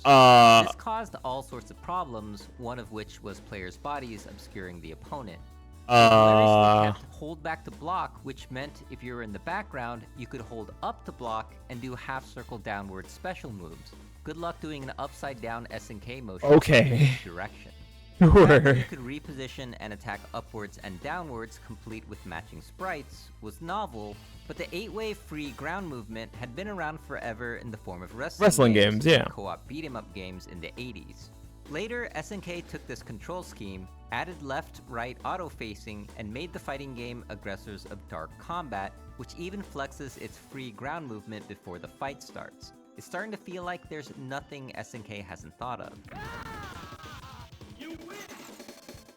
Speaker 2: This caused all sorts of problems, one of which was players' bodies obscuring the opponent. Hilariously kept hold back to block, which meant if you were in the background, you could hold up to block and do half circle downward special moves. Good luck doing an upside down SNK motion
Speaker 1: Okay.
Speaker 2: in each direction.
Speaker 1: Sure.
Speaker 2: The fact that you could reposition and attack upwards and downwards, complete with matching sprites, was novel, but the 8-way free ground movement had been around forever in the form of wrestling
Speaker 1: Wrestling games, yeah.
Speaker 2: and co-op beat-em-up games in the 80s. Later, SNK took this control scheme, added left-right auto-facing, and made the fighting game aggressors of dark combat, which even flexes its free ground movement before the fight starts. It's starting to feel like there's nothing SNK hasn't thought of.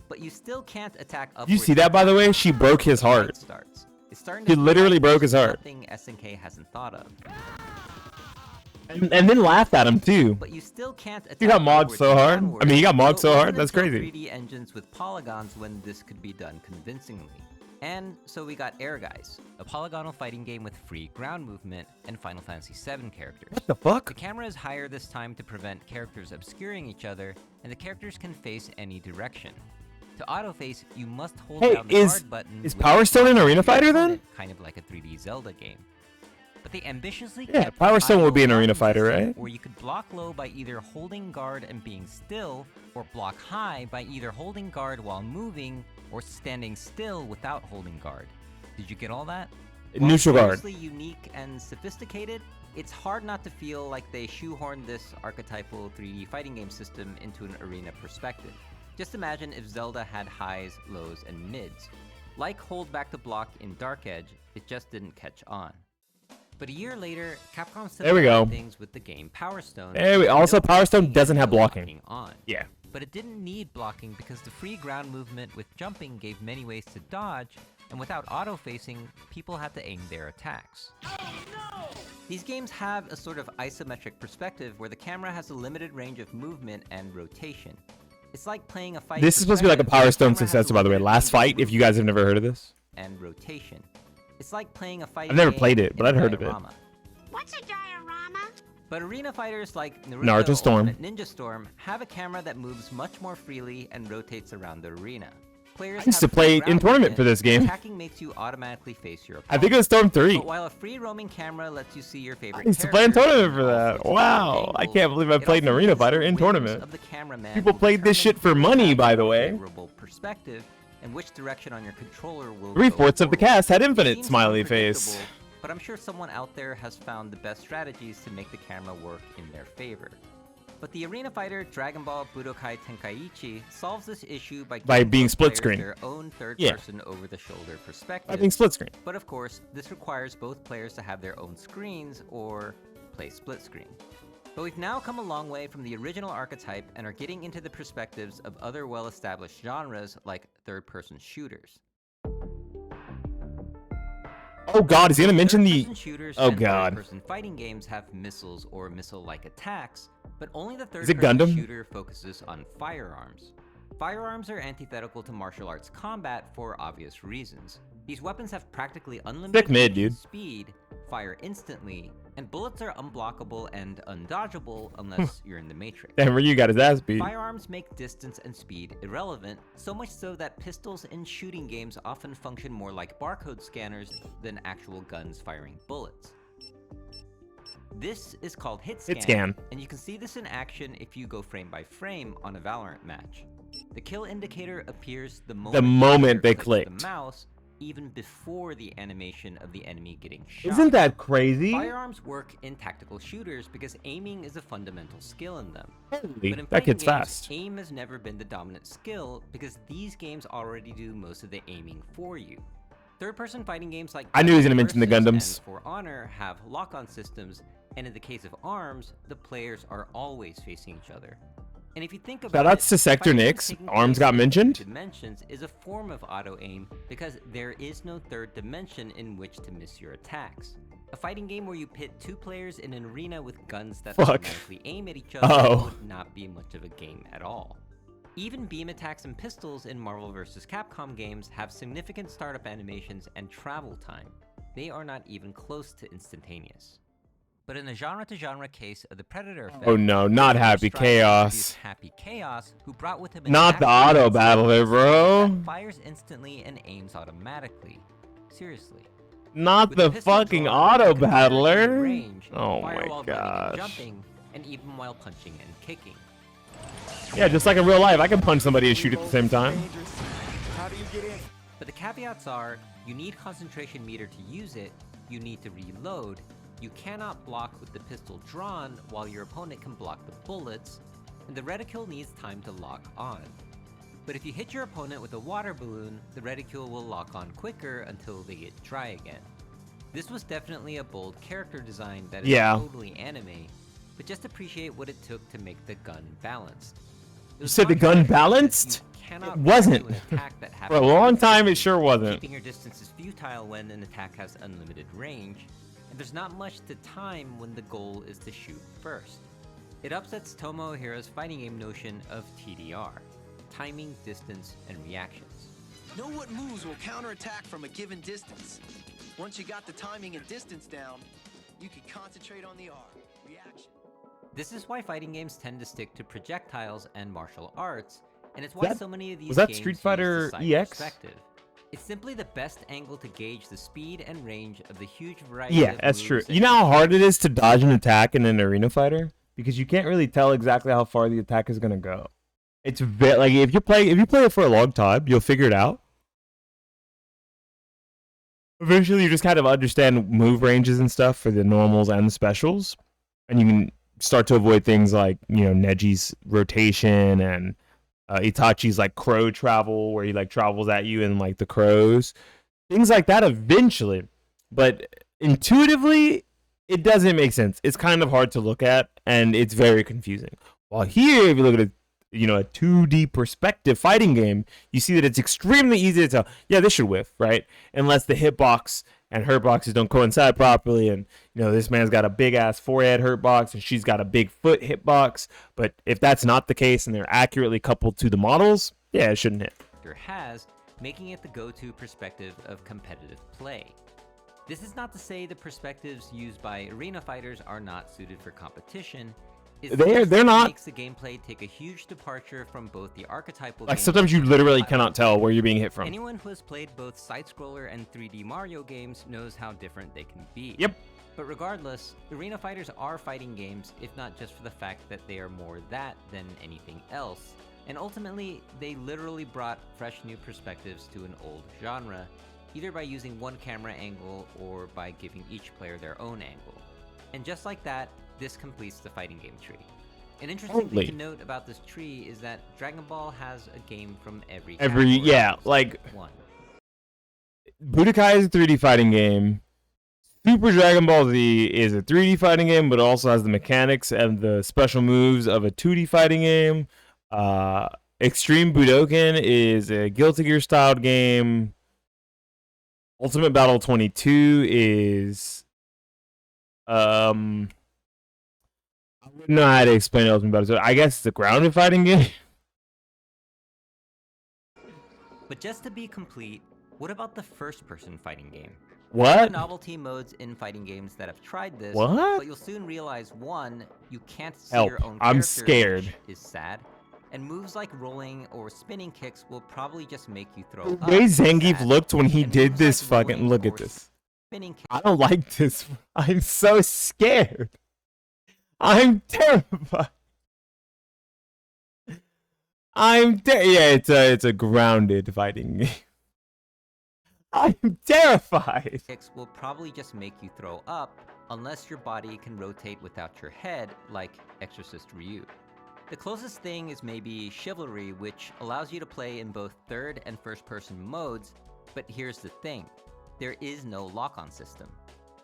Speaker 2: But you still can't attack upwards.
Speaker 1: You see that, by the way? She broke his heart.
Speaker 2: Starts. It's starting
Speaker 1: She
Speaker 2: to
Speaker 1: literally broke his heart.
Speaker 2: Nothing SNK hasn't thought of.
Speaker 1: And then laughed at him too.
Speaker 2: But you still can't attack
Speaker 1: He got mobbed
Speaker 2: upwards
Speaker 1: so
Speaker 2: and
Speaker 1: hard.
Speaker 2: downwards,
Speaker 1: I mean, he got mobbed
Speaker 2: so
Speaker 1: so
Speaker 2: it
Speaker 1: hard.
Speaker 2: wasn't
Speaker 1: That's
Speaker 2: until
Speaker 1: crazy.
Speaker 2: 3D engines with polygons when this could be done convincingly. And so we got Air Guys, a polygonal fighting game with free ground movement and Final Fantasy VII characters.
Speaker 1: What the fuck?
Speaker 2: The camera is higher this time to prevent characters obscuring each other, and the characters can face any direction. To auto-face, you must hold
Speaker 1: Hey,
Speaker 2: down the
Speaker 1: is
Speaker 2: guard button.
Speaker 1: is
Speaker 2: with
Speaker 1: Power Stone an
Speaker 2: your
Speaker 1: arena fighter then?
Speaker 2: opponent, kind of like a 3D Zelda game. But they ambitiously
Speaker 1: Yeah,
Speaker 2: kept
Speaker 1: Power Stone would be an
Speaker 2: idle
Speaker 1: arena
Speaker 2: blocking
Speaker 1: fighter,
Speaker 2: system,
Speaker 1: right?
Speaker 2: Where you could block low by either holding guard and being still, or block high by either holding guard while moving, or standing still without holding guard. Did you get all that? While
Speaker 1: Neutral guard.
Speaker 2: seriously unique and sophisticated, it's hard not to feel like they shoehorned this archetypal 3D fighting game system into an arena perspective. Just imagine if Zelda had highs, lows, and mids. Like hold back to block in Dark Edge, it just didn't catch on. But a year later, Capcom
Speaker 1: There we go.
Speaker 2: things with the game Power Stone.
Speaker 1: There we also Power Stone doesn't have blocking.
Speaker 2: On.
Speaker 1: Yeah.
Speaker 2: But it didn't need blocking because the free ground movement with jumping gave many ways to dodge, and without auto-facing, people had to aim their attacks. These games have a sort of isometric perspective where the camera has a limited range of movement and rotation. It's like playing a fight.
Speaker 1: This is supposed to be like a Power Stone successor, by the way. Last Fight, if you guys have never heard of this.
Speaker 2: And rotation. It's like playing a fight.
Speaker 1: I've never played it, but I've heard of it.
Speaker 13: What's a diorama?
Speaker 2: But arena fighters like
Speaker 1: Naruto Storm.
Speaker 2: and Ninja Storm have a camera that moves much more freely and rotates around the arena. Players
Speaker 1: I used
Speaker 2: have
Speaker 1: to play
Speaker 2: free
Speaker 1: in
Speaker 2: ground
Speaker 1: tournament
Speaker 2: movement,
Speaker 1: for this game.
Speaker 2: Attacking makes you automatically face your opponent.
Speaker 1: I think it was Storm 3.
Speaker 2: But while a free roaming camera lets you see your favorite
Speaker 1: I used to play in
Speaker 2: characters
Speaker 1: tournament for that. Wow. I can't believe I played an arena fighter in tournament.
Speaker 2: of the cameraman
Speaker 1: People
Speaker 2: will
Speaker 1: played this shit for money, by the way.
Speaker 2: favorable perspective and which direction on your controller will
Speaker 1: 3/4
Speaker 2: go
Speaker 1: of the
Speaker 2: forward.
Speaker 1: cast had
Speaker 2: It
Speaker 1: infinite
Speaker 2: seems
Speaker 1: smiley face.
Speaker 2: unpredictable, but I'm sure someone out there has found the best strategies to make the camera work in their favor. But the arena fighter Dragon Ball Budokai Tenkaichi solves this issue by giving
Speaker 1: being
Speaker 2: both
Speaker 1: split
Speaker 2: players
Speaker 1: screen.
Speaker 2: their own
Speaker 1: Yeah.
Speaker 2: third-person over-the-shoulder perspective.
Speaker 1: By being split screen.
Speaker 2: But of course, this requires both players to have their own screens or play split screen. But we've now come a long way from the original archetype and are getting into the perspectives of other well-established genres like third-person shooters.
Speaker 1: Oh god, is he gonna mention the...
Speaker 2: Third-person shooters
Speaker 1: Oh
Speaker 2: and
Speaker 1: god.
Speaker 2: third-person fighting games have missiles or missile-like attacks, but only the
Speaker 1: Is it
Speaker 2: third-person
Speaker 1: Gundam?
Speaker 2: shooter focuses on firearms. Firearms are antithetical to martial arts combat for obvious reasons. These weapons have practically unlimited
Speaker 1: Thick mid,
Speaker 2: range and
Speaker 1: dude.
Speaker 2: speed, fire instantly, and bullets are unblockable and undodgeable unless you're in the Matrix.
Speaker 1: Damn, Ryu got his ass beat.
Speaker 2: Firearms make distance and speed irrelevant, so much so that pistols in shooting games often function more like barcode scanners than actual guns firing bullets. This is called hit scan, and you can see this in action if you go frame by frame on a Valorant match. The kill indicator appears the moment
Speaker 1: they
Speaker 2: player clicks
Speaker 1: clicked.
Speaker 2: the mouse, even before the animation of the enemy getting shot.
Speaker 1: Isn't that crazy?
Speaker 2: Firearms work in tactical shooters because aiming is a fundamental skill in them.
Speaker 1: Holy,
Speaker 2: But in
Speaker 1: that
Speaker 2: fighting
Speaker 1: kid's
Speaker 2: games,
Speaker 1: fast.
Speaker 2: aim has never been the dominant skill because these games already do most of the aiming for you. Third-person fighting games like
Speaker 1: I knew he was gonna mention the
Speaker 2: Versus
Speaker 1: Gundams.
Speaker 2: and For Honor have lock-on systems, and in the case of ARMS, the players are always facing each other. And if you think about
Speaker 1: Shoutouts to Sector
Speaker 2: fighting
Speaker 1: Nix.
Speaker 2: taking
Speaker 1: Arms
Speaker 2: place
Speaker 1: got
Speaker 2: in
Speaker 1: mentioned.
Speaker 2: Dimensions is a form of auto-aim because there is no third dimension in which to miss your attacks. A fighting game where you pit two players in an arena with guns that
Speaker 1: Fuck.
Speaker 2: automatically aim at each other
Speaker 1: Oh.
Speaker 2: would not be much of a game at all. Even beam attacks and pistols in Marvel vs. Capcom games have significant startup animations and travel time. They are not even close to instantaneous. But in the genre-to-genre case of the Predator effect,
Speaker 1: Oh no, not Happy
Speaker 2: Strider introduced
Speaker 1: Chaos.
Speaker 2: Happy Chaos, who brought with him an
Speaker 1: Not the
Speaker 2: actual
Speaker 1: auto battler, bro.
Speaker 2: that fires instantly and aims automatically. Seriously.
Speaker 1: Not
Speaker 2: With
Speaker 1: the
Speaker 2: pistol
Speaker 1: fucking
Speaker 2: drawn,
Speaker 1: auto
Speaker 2: you can fire in
Speaker 1: battler.
Speaker 2: range,
Speaker 1: Oh
Speaker 2: fire
Speaker 1: my
Speaker 2: while running and
Speaker 1: gosh.
Speaker 2: jumping, and even while punching and kicking.
Speaker 1: Yeah, just like in real life, I can punch somebody and shoot at the same time.
Speaker 10: How do you get in?
Speaker 2: But the caveats are, you need concentration meter to use it, you need to reload, you cannot block with the pistol drawn while your opponent can block the bullets, and the reticule needs time to lock on. But if you hit your opponent with a water balloon, the reticule will lock on quicker until they get dry again. This was definitely a bold character design that is totally anime, but just appreciate what it took to make the gun balanced.
Speaker 1: You said the gun balanced? It wasn't. For a long time, it sure wasn't.
Speaker 2: Keeping your distance is futile when an attack has unlimited range, and there's not much to time when the goal is to shoot first. It upsets Tomohira's fighting game notion of TDR, timing, distance, and reactions.
Speaker 19: Know what moves will counterattack from a given distance. Once you got the timing and distance down, you can concentrate on the R, reaction.
Speaker 2: This is why fighting games tend to stick to projectiles and martial arts, and it's why so many of these games
Speaker 1: Street Fighter
Speaker 2: use the side
Speaker 1: EX?
Speaker 2: perspective. It's simply the best angle to gauge the speed and range of the huge variety
Speaker 1: Yeah,
Speaker 2: of
Speaker 1: that's true.
Speaker 2: moves
Speaker 1: You know how hard it is to dodge an attack in an arena fighter? Because you can't really tell exactly how far the attack is gonna go. It's like if you play it for a long time, you'll figure it out. Eventually, you just kind of understand move ranges and stuff for the normals and the specials, and you can start to avoid things like, you know, Neji's rotation and Itachi's like crow travel, where he like travels at you in like the crows, things like that eventually. But intuitively, it doesn't make sense. It's kind of hard to look at, and it's very confusing. While here, if you look at a 2D perspective fighting game, you see that it's extremely easy to tell, yeah, this should whiff, right? Unless the hitbox and hurt boxes don't coincide properly, and this man's got a big ass forehead hurt box and she's got a big foot hitbox. But if that's not the case and they're accurately coupled to the models, yeah, it shouldn't hit.
Speaker 2: Has, making it the go-to perspective of competitive play. This is not to say the perspectives used by arena fighters are not suited for competition.
Speaker 1: They're not.
Speaker 2: Makes the gameplay take a huge departure from both the archetypal.
Speaker 1: Like sometimes you literally cannot tell where you're being hit from.
Speaker 2: Anyone who has played both side-scroller and 3D Mario games knows how different they can be.
Speaker 1: Yep.
Speaker 2: But regardless, arena fighters are fighting games, if not just for the fact that they are more that than anything else. And ultimately, they literally brought fresh new perspectives to an old genre, either by using one camera angle or by giving each player their own angle. And just like that, this completes the fighting game tree. An interesting thing to note about this tree is that Dragon Ball has a game from every
Speaker 1: yeah, like
Speaker 2: one.
Speaker 1: Budokai is a 3D fighting game. Super Dragon Ball Z is a 3D fighting game, but also has the mechanics and the special moves of a 2D fighting game. Extreme Budokan is a Guilty Gear styled game. Ultimate Battle 22 is I wouldn't know how to explain Ultimate Battle. So I guess it's a grounded fighting game.
Speaker 2: But just to be complete, what about the first-person fighting game?
Speaker 1: What?
Speaker 2: There are novelty modes in fighting games that have tried this.
Speaker 1: What?
Speaker 2: But you'll soon realize, one, you can't see
Speaker 1: Help.
Speaker 2: your own character,
Speaker 1: I'm scared.
Speaker 2: which is sad. And moves like rolling or spinning kicks will probably just make you throw
Speaker 1: The
Speaker 2: up.
Speaker 1: way Zangief
Speaker 2: sad.
Speaker 1: looked when he
Speaker 2: And
Speaker 1: did
Speaker 2: moves
Speaker 1: this
Speaker 2: like
Speaker 1: fucking
Speaker 2: rolling
Speaker 1: look at
Speaker 2: or
Speaker 1: this.
Speaker 2: spinning kicks
Speaker 1: I don't like this. I'm so scared. I'm terrified. Yeah, it's a grounded fighting game. I'm terrified.
Speaker 2: kicks will probably just make you throw up unless your body can rotate without your head, like Exorcist Ryu. The closest thing is maybe Chivalry, which allows you to play in both third and first-person modes, but here's the thing. There is no lock-on system.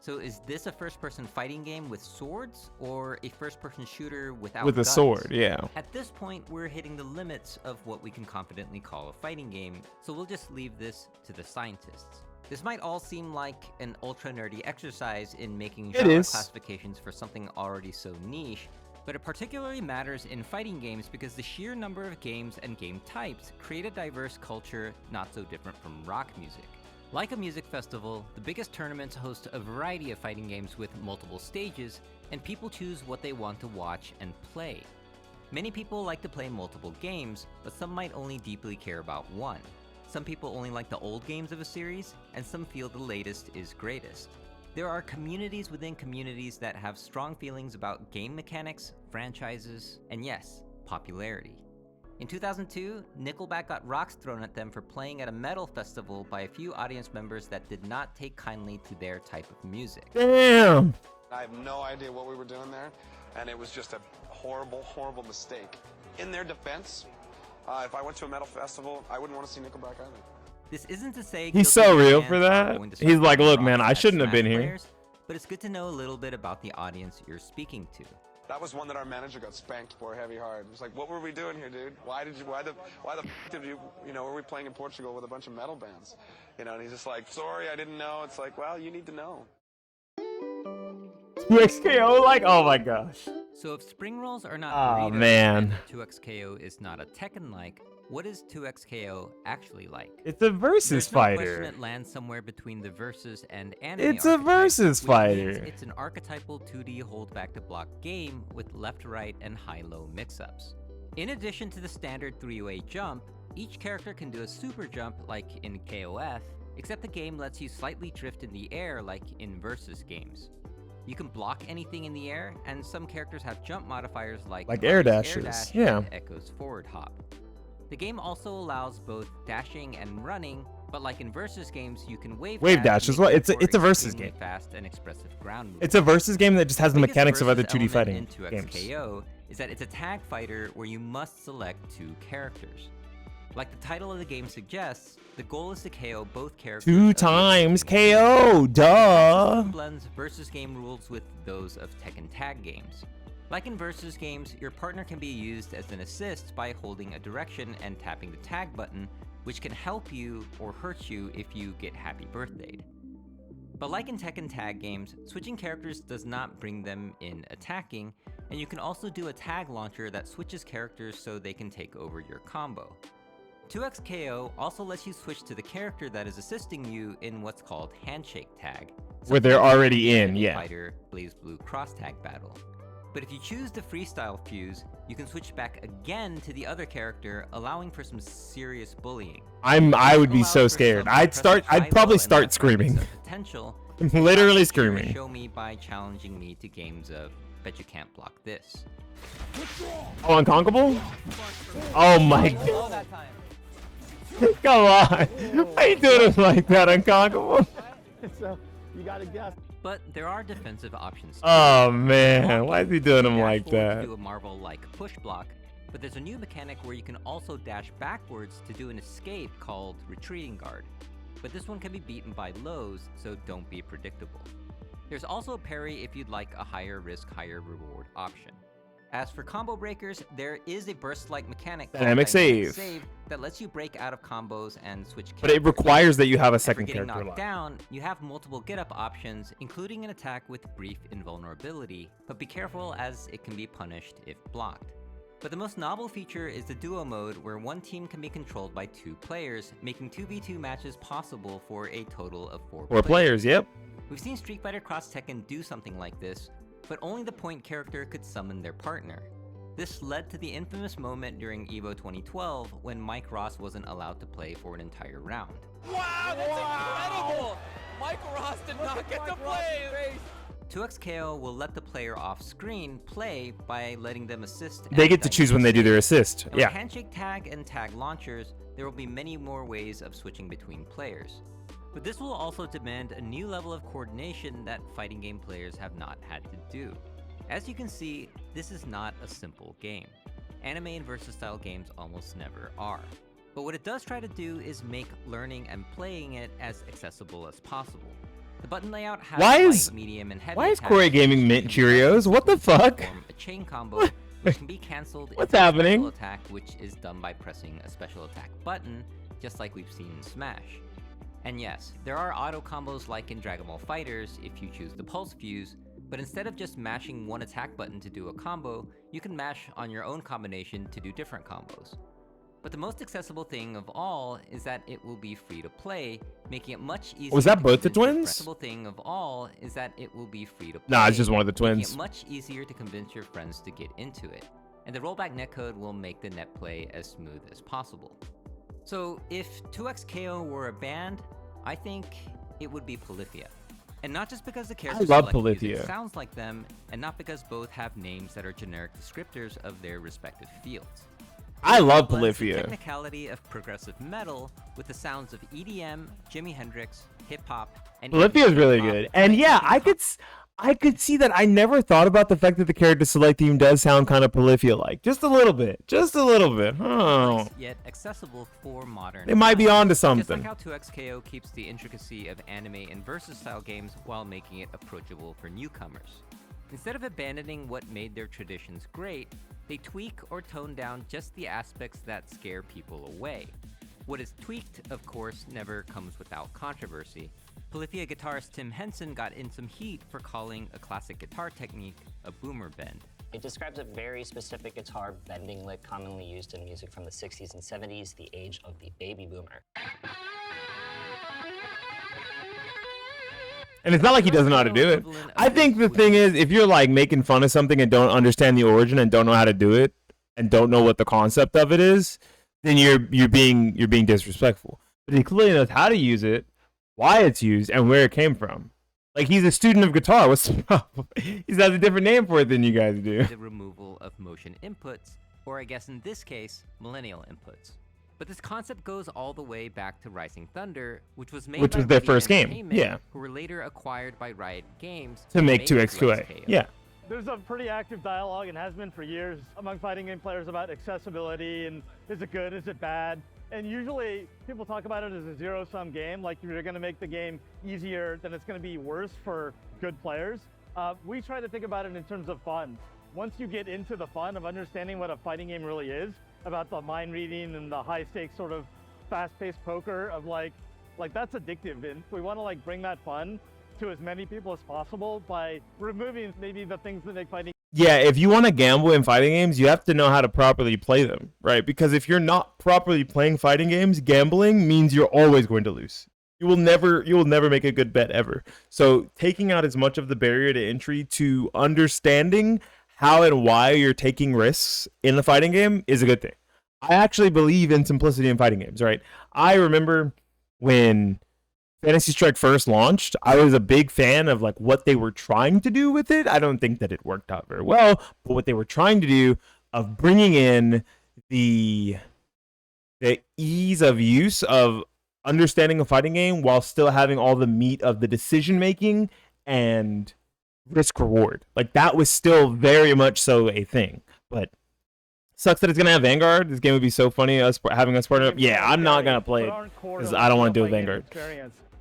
Speaker 2: So is this a first-person fighting game with swords, or a first-person shooter without
Speaker 1: With a
Speaker 2: guns?
Speaker 1: sword, yeah.
Speaker 2: At this point, we're hitting the limits of what we can confidently call a fighting game, so we'll just leave this to the scientists. This might all seem like an ultra-nerdy exercise in making genre classifications for something already so niche, but it particularly matters in fighting games because the sheer number of games and game types create a diverse culture not so different from rock music. Like a music festival, the biggest tournaments host a variety of fighting games with multiple stages, and people choose what they want to watch and play. Many people like to play multiple games, but some might only deeply care about one. Some people only like the old games of a series, and some feel the latest is greatest. There are communities within communities that have strong feelings about game mechanics, franchises, and yes, popularity. In 2002, Nickelback got rocks thrown at them for playing at a metal festival by a few audience members that did not take kindly to their type of music.
Speaker 1: Damn!
Speaker 20: I have no idea what we were doing there, and it was just a horrible, horrible mistake. In their defense, if I went to a metal festival, I wouldn't want to see Nickelback either.
Speaker 2: This isn't to say
Speaker 1: He's
Speaker 2: Guilty
Speaker 1: so
Speaker 2: Gear
Speaker 1: real
Speaker 2: fans
Speaker 1: for
Speaker 2: are
Speaker 1: that.
Speaker 2: going to
Speaker 1: He's
Speaker 2: start
Speaker 1: like,
Speaker 2: throwing
Speaker 1: look, man,
Speaker 2: rocks
Speaker 1: I
Speaker 2: at
Speaker 1: shouldn't have
Speaker 2: Smash
Speaker 1: been here.
Speaker 2: players, but it's good to know a little bit about the audience you're speaking to.
Speaker 20: That was one that our manager got spanked for heavy hard. It was like, what were we doing here, dude? Why the f did you know, were we playing in Portugal with a bunch of metal bands? You know, and he's just like, sorry, I didn't know. It's like, well, you need to know.
Speaker 1: 2XKO, like, oh my gosh.
Speaker 2: So if spring rolls are not
Speaker 1: Oh,
Speaker 2: burritos
Speaker 1: man.
Speaker 2: and 2XKO is not a Tekken-like, what is 2XKO actually like?
Speaker 1: It's a versus
Speaker 2: There's no question
Speaker 1: fighter.
Speaker 2: it lands somewhere between the versus and anime
Speaker 1: It's a
Speaker 2: archetype,
Speaker 1: versus
Speaker 2: which
Speaker 1: fighter.
Speaker 2: means it's an archetypal 2D hold back to block game with left-right and high-low mix-ups. In addition to the standard 308 jump, each character can do a super jump like in KOF, except the game lets you slightly drift in the air like in versus games. You can block anything in the air, and some characters have jump modifiers like
Speaker 1: air
Speaker 2: Mari's
Speaker 1: dashes,
Speaker 2: dash
Speaker 1: yeah.
Speaker 2: and Echo's forward hop. The game also allows both dashing and running, but like in versus games, you can wave
Speaker 1: dash as well. It's a versus game.
Speaker 2: Fast and expressive ground movement.
Speaker 1: It's a versus game that just has the
Speaker 2: biggest
Speaker 1: mechanics of other
Speaker 2: versus
Speaker 1: 2D fighting
Speaker 2: element in
Speaker 1: games.
Speaker 2: 2XKO is that it's a tag fighter where you must select two characters. Like the title of the game suggests, the goal is to KO both characters.
Speaker 1: 2 times KO, duh.
Speaker 2: Blends versus game rules with those of Tekken tag games. Like in versus games, your partner can be used as an assist by holding a direction and tapping the tag button, which can help you or hurt you if you get happy birthdayed. But like in Tekken tag games, switching characters does not bring them in attacking, and you can also do a tag launcher that switches characters so they can take over your combo. 2XKO also lets you switch to the character that is assisting you in what's called handshake tag,
Speaker 1: Where they're already in,
Speaker 2: Enemy
Speaker 1: yeah.
Speaker 2: Fighter Blaze Blue cross tag battle. But if you choose the freestyle fuse, you can switch back again to the other character, allowing for some serious bullying.
Speaker 1: I would be so scared. I'd probably start screaming.
Speaker 2: Potential.
Speaker 1: Literally screaming.
Speaker 2: Show me by challenging me to games of bet you can't block this.
Speaker 1: Oh, unconquerable? Oh my god. Come on. Why you doing it like that, unconquerable?
Speaker 10: So you gotta guess.
Speaker 2: But there are defensive options too.
Speaker 1: Oh man, why is he doing him like
Speaker 2: Dash forward to
Speaker 1: that?
Speaker 2: do a Marvel-like push block, but there's a new mechanic where you can also dash backwards to do an escape called retreating guard. But this one can be beaten by lows, so don't be predictable. There's also a parry if you'd like a higher risk, higher reward option. As for combo breakers, there is a burst-like mechanic called
Speaker 1: Dynamic save.
Speaker 2: that lets you break out of combos and switch
Speaker 1: But it
Speaker 2: characters.
Speaker 1: requires that you have a
Speaker 2: And for
Speaker 1: second
Speaker 2: getting
Speaker 1: character
Speaker 2: knocked
Speaker 1: alive.
Speaker 2: down, you have multiple get-up options, including an attack with brief invulnerability, but be careful as it can be punished if blocked. But the most novel feature is the duo mode, where one team can be controlled by 2 players, making 2v2 matches possible for a total of 4
Speaker 1: 4 players, yep.
Speaker 2: We've seen Street Fighter Cross Tekken do something like this, but only the point character could summon their partner. This led to the infamous moment during EVO 2012 when Mike Ross wasn't allowed to play for an entire round.
Speaker 7: Wow, that's incredible! Michael Ross did not get to play!
Speaker 2: 2XKO will let the player off screen play by letting them assist.
Speaker 1: They
Speaker 2: and
Speaker 1: get to choose when they do their assist.
Speaker 2: And with
Speaker 1: Yeah.
Speaker 2: handshake tag and tag launchers, there will be many more ways of switching between players. But this will also demand a new level of coordination that fighting game players have not had to do. As you can see, this is not a simple game. Anime and versus style games almost never are. But what it does try to do is make learning and playing it as accessible as possible. The button layout has light, medium, and heavy
Speaker 1: Why is
Speaker 2: attacks,
Speaker 1: Corey Gaming mint
Speaker 2: which you can
Speaker 1: Cheerios? What the fuck?
Speaker 2: perform a chain combo, which can be cancelled
Speaker 1: What's
Speaker 2: if a
Speaker 1: happening?
Speaker 2: special attack, which is done by pressing a special attack button, just like we've seen in Smash. And yes, there are auto combos like in Dragon Ball FighterZ if you choose the Pulse Fuse, but instead of just mashing one attack button to do a combo, you can mash on your own combination to do different combos. But the most accessible thing of all is that it will be free to play, making it much easier.
Speaker 1: Was that
Speaker 2: to
Speaker 1: both the
Speaker 2: convince your
Speaker 1: twins?
Speaker 2: accessible thing of all is that it will be free to play.
Speaker 1: Nah, it's just one of the
Speaker 2: making
Speaker 1: twins.
Speaker 2: it much easier to convince your friends to get into it, and the rollback netcode will make the net play as smooth as possible. So if 2XKO were a band, I think it would be Polyphia. And not just because the characters
Speaker 1: love
Speaker 2: selected music
Speaker 1: Polyphia.
Speaker 2: sounds like them, and not because both have names that are generic descriptors of their respective fields.
Speaker 1: I love
Speaker 2: It blends the
Speaker 1: Polyphia.
Speaker 2: technicality of progressive metal with the sounds of EDM, Jimi Hendrix, hip hop, and
Speaker 1: Polyphia is
Speaker 2: even
Speaker 1: really
Speaker 2: K-pop,
Speaker 1: good. And yeah, I could see that. I never thought about the fact that the character select theme does sound kind of Polyphia-like. Just a little bit. Just a little bit. Oh.
Speaker 2: Yet accessible for modern.
Speaker 1: They might be
Speaker 2: players.
Speaker 1: onto
Speaker 2: Just
Speaker 1: something.
Speaker 2: like how 2XKO keeps the intricacy of anime and versus style games while making it approachable for newcomers. Instead of abandoning what made their traditions great, they tweak or tone down just the aspects that scare people away. What is tweaked, of course, never comes without controversy. Polyphia guitarist Tim Henson got in some heat for calling a classic guitar technique a boomer bend.
Speaker 21: It describes a very specific guitar bending lick commonly used in music from the 60s and 70s, the age of the baby boomer.
Speaker 1: And it's not like he doesn't know how to do it. I think the thing is, if you're like making fun of something and don't understand the origin and don't know how to do it and don't know what the concept of it is, then you're being disrespectful. But he clearly knows how to use it, why it's used, and where it came from. Like, he's a student of guitar. What's the problem? He has a different name for it than you guys do.
Speaker 2: The removal of motion inputs, or I guess in this case, millennial inputs. But this concept goes all the way back to Rising Thunder, which was made by
Speaker 1: their
Speaker 2: Beanie
Speaker 1: first game,
Speaker 2: Entertainment,
Speaker 1: yeah.
Speaker 2: who were later acquired by Riot Games
Speaker 1: To make
Speaker 2: 2X2A.
Speaker 1: 2X2A. Yeah.
Speaker 22: There's a pretty active dialogue and has been for years among fighting game players about accessibility and is it good, is it bad? And usually people talk about it as a zero-sum game, like you're going to make the game easier, then it's going to be worse for good players. We try to think about it in terms of fun. Once you get into the fun of understanding what a fighting game really is, about the mind reading and the high-stakes sort of fast-paced poker of like that's addictive, and we want to like bring that fun to as many people as possible by removing maybe the things that make fighting.
Speaker 1: Yeah, if you want to gamble in fighting games, you have to know how to properly play them, right? Because if you're not properly playing fighting games, gambling means you're always going to lose. You will never make a good bet ever. So taking out as much of the barrier to entry to understanding how and why you're taking risks in the fighting game is a good thing. I actually believe in simplicity in fighting games, right? I remember when Fantasy Strike first launched, I was a big fan of like what they were trying to do with it. I don't think that it worked out very well, but what they were trying to do of bringing in the ease of use of understanding a fighting game while still having all the meat of the decision making and risk reward. Like that was still very much so a thing. But sucks that it's gonna have Vanguard. This game would be so funny us having us partner up. Yeah, I'm not gonna play it because I don't want to do a Vanguard.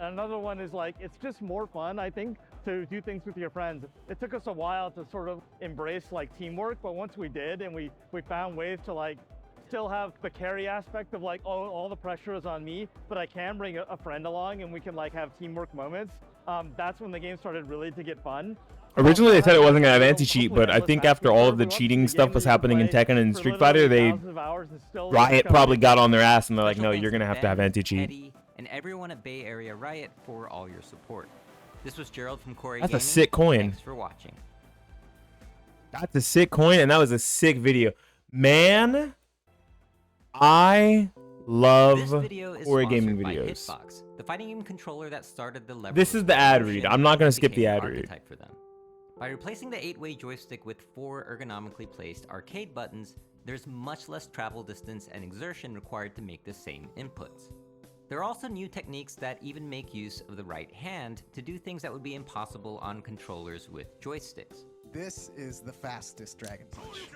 Speaker 22: Another one is like, it's just more fun, I think, to do things with your friends. It took us a while to sort of embrace like teamwork, but once we did and we found ways to like still have the carry aspect of like, oh, all the pressure is on me, but I can bring a friend along and we can like have teamwork moments. That's when the game started really to get fun.
Speaker 1: Originally, they said it wasn't gonna have anti-cheat, but I think after all of the cheating stuff was happening in Tekken and Street Fighter, Riot probably got on their ass and they're like, no, you're gonna have to have anti-cheat.
Speaker 2: And everyone at Bay Area Riot for all your support. This was Gerald from Corey
Speaker 1: That's
Speaker 2: Gaming.
Speaker 1: a sick coin.
Speaker 2: Thanks for watching.
Speaker 1: That's a sick coin, and that was a sick video. Man, I love Corey Gaming videos.
Speaker 2: Hitbox, the fighting game controller that started the
Speaker 1: This is the ad read. I'm not gonna skip the ad read.
Speaker 2: For them. By replacing the 8-way joystick with 4 ergonomically placed arcade buttons, there's much less travel distance and exertion required to make the same inputs. There are also new techniques that even make use of the right hand to do things that would be impossible on controllers with joysticks.
Speaker 23: This is the fastest Dragon Punch.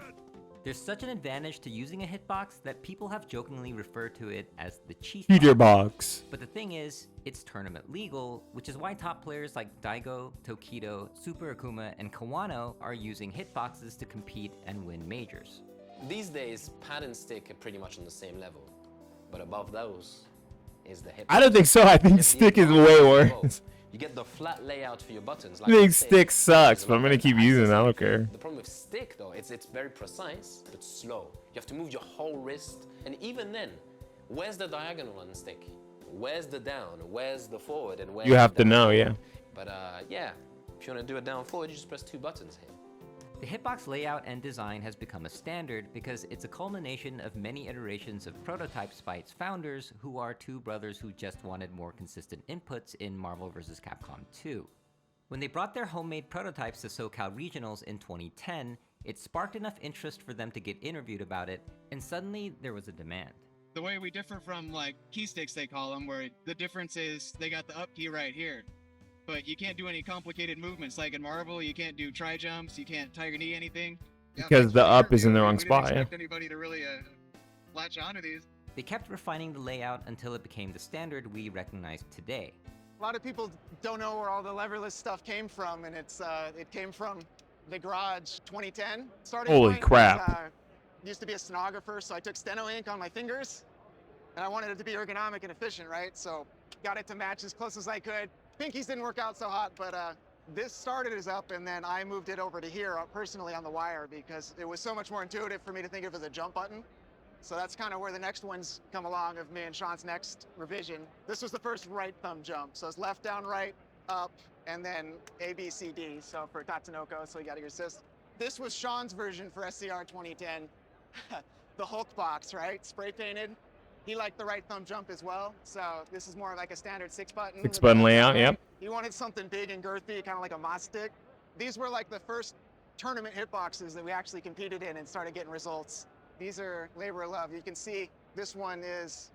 Speaker 2: There's such an advantage to using a hitbox that people have jokingly referred to it as the cheat
Speaker 1: Cheater box.
Speaker 2: But the thing is, it's tournament legal, which is why top players like Daigo, Tokido, Super Akuma, and Kawano are using hitboxes to compete and win majors.
Speaker 16: These days, pad and stick are pretty much on the same level, but above those is the hitbox.
Speaker 1: I don't think so. I think stick is way worse.
Speaker 16: You get the flat layout for your buttons.
Speaker 1: I think stick sucks, but I'm gonna keep using it. I don't care.
Speaker 16: The problem with stick, though, it's very precise but slow. You have to move your whole wrist, and even then, where's the diagonal on the stick? Where's the down? Where's the forward? And where's
Speaker 1: You have
Speaker 16: the
Speaker 1: to know,
Speaker 16: down?
Speaker 1: yeah.
Speaker 16: But yeah, if you want to do it down forward, you just press 2 buttons here.
Speaker 2: The hitbox layout and design has become a standard because it's a culmination of many iterations of prototypes by its founders, who are 2 brothers who just wanted more consistent inputs in Marvel vs. Capcom 2. When they brought their homemade prototypes to SoCal Regionals in 2010, it sparked enough interest for them to get interviewed about it, and suddenly there was a demand.
Speaker 24: The way we differ from like key sticks, they call them, where the difference is they got the up key right here.
Speaker 3: but you can't do any complicated movements like in Marvel. You can't do tri jumps. You can't tiger knee anything. Yeah,
Speaker 1: Because the up is in the wrong
Speaker 3: we didn't
Speaker 1: spot. Yeah.
Speaker 3: expect anybody to really latch onto these.
Speaker 2: They kept refining the layout until it became the standard we recognize today.
Speaker 10: A lot of people don't know where all the leverless stuff came from, and it came from the Garage 2010. Starting
Speaker 1: Holy
Speaker 10: point
Speaker 1: crap.
Speaker 10: Was, used to be a stenographer, so I took steno ink on my fingers, and I wanted it to be ergonomic and efficient, right? So got it to match as close as I could. Pinkies didn't work out so hot, but this started as up, and then I moved it over to here personally on the wire because it was so much more intuitive for me to think of as a jump button. So that's kind of where the next ones come along of me and Sean's next revision. This was the first right thumb jump. So it's left, down, right, up, and then A, B, C, D. So for Tatsunoko, so you got your assist. This was Sean's version for SCR 2010. The Hulk box, right? Spray painted. He liked the right thumb jump as well. So this is more like a standard 6-button.
Speaker 1: 6-button layout, yep.
Speaker 10: He wanted something big and girthy, kind of like a Moss stick. These were like the first tournament hitboxes that we actually competed in and started getting results. These are labor of love. You can see this one is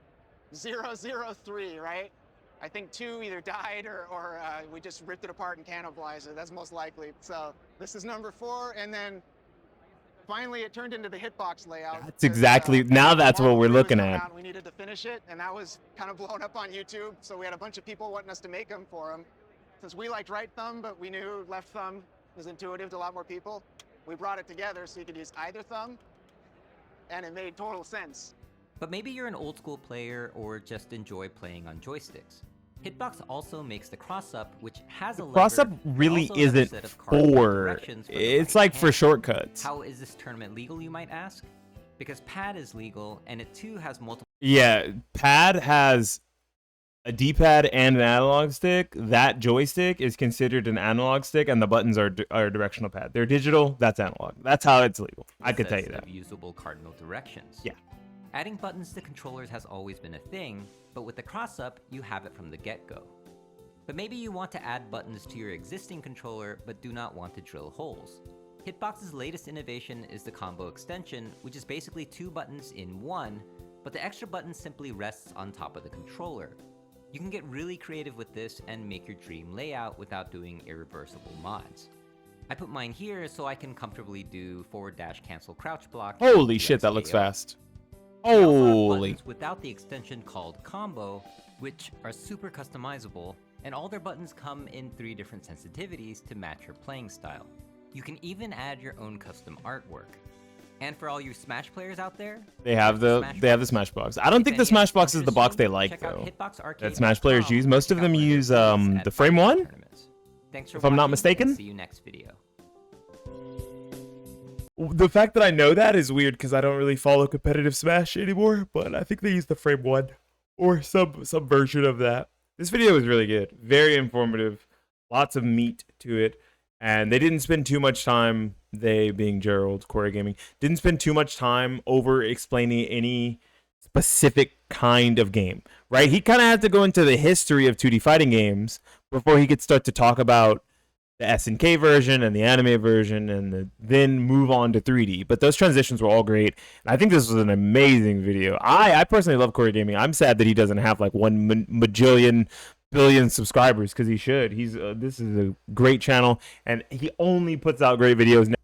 Speaker 10: 003, right? I think 2 either died or we just ripped it apart and cannibalized it. That's most likely. So this is number 4, and then finally it turned into the hitbox layout.
Speaker 1: That's exactly, now that's what we're looking at.
Speaker 10: We needed to finish it, and that was kind of blown up on YouTube. So we had a bunch of people wanting us to make them for them. Since we liked right thumb, but we knew left thumb was intuitive to a lot more people, we brought it together so you could use either thumb, and it made total sense.
Speaker 2: But maybe you're an old school player or just enjoy playing on joysticks. Hitbox also makes the cross-up, which has a lever,
Speaker 1: Cross-up
Speaker 2: but
Speaker 1: really
Speaker 2: also has a
Speaker 1: isn't
Speaker 2: set of cardinal
Speaker 1: for,
Speaker 2: directions the
Speaker 1: it's
Speaker 2: right
Speaker 1: like for
Speaker 2: hand.
Speaker 1: shortcuts.
Speaker 2: How is this tournament legal, you might ask? Because pad is legal, and it too has multiple...
Speaker 1: Yeah, pad has a D-pad and an analog stick. That joystick is considered an analog stick, and the buttons are a directional pad. They're digital, that's analog. That's how it's legal. I could tell you that.
Speaker 2: Of usable cardinal directions.
Speaker 1: Yeah.
Speaker 2: Adding buttons to controllers has always been a thing, but with the cross-up, you have it from the get-go. But maybe you want to add buttons to your existing controller, but do not want to drill holes. Hitbox's latest innovation is the combo extension, which is basically 2 buttons in one, but the extra button simply rests on top of the controller. You can get really creative with this and make your dream layout without doing irreversible mods. I put mine here so I can comfortably do /cancel crouch block.
Speaker 1: Holy shit, that looks fast.
Speaker 2: We also have
Speaker 1: Holy.
Speaker 2: buttons without the extension called combo, which are super customizable, and all their buttons come in 3 different sensitivities to match your playing style. You can even add your own custom artwork. And for all you Smash players out there,
Speaker 1: They have the Smash box. I don't think the Smash box is the box they like though. That Smash players use. Most of them use the Frame 1.
Speaker 2: Thanks for
Speaker 1: If I'm not
Speaker 2: watching,
Speaker 1: mistaken.
Speaker 2: and see you next video.
Speaker 1: The fact that I know that is weird because I don't really follow competitive Smash anymore, but I think they use the Frame 1 or some version of that. This video was really good. Very informative. Lots of meat to it. And they didn't spend too much time, they being Gerald, Corey Gaming, didn't spend too much time over explaining any specific kind of game, right? He kind of had to go into the history of 2D fighting games before he could start to talk about the SNK version and the anime version and then move on to 3D. But those transitions were all great. And I think this was an amazing video. I personally love Corey Gaming. I'm sad that he doesn't have like 1 majillion billion subscribers because he should. This is a great channel and he only puts out great videos now.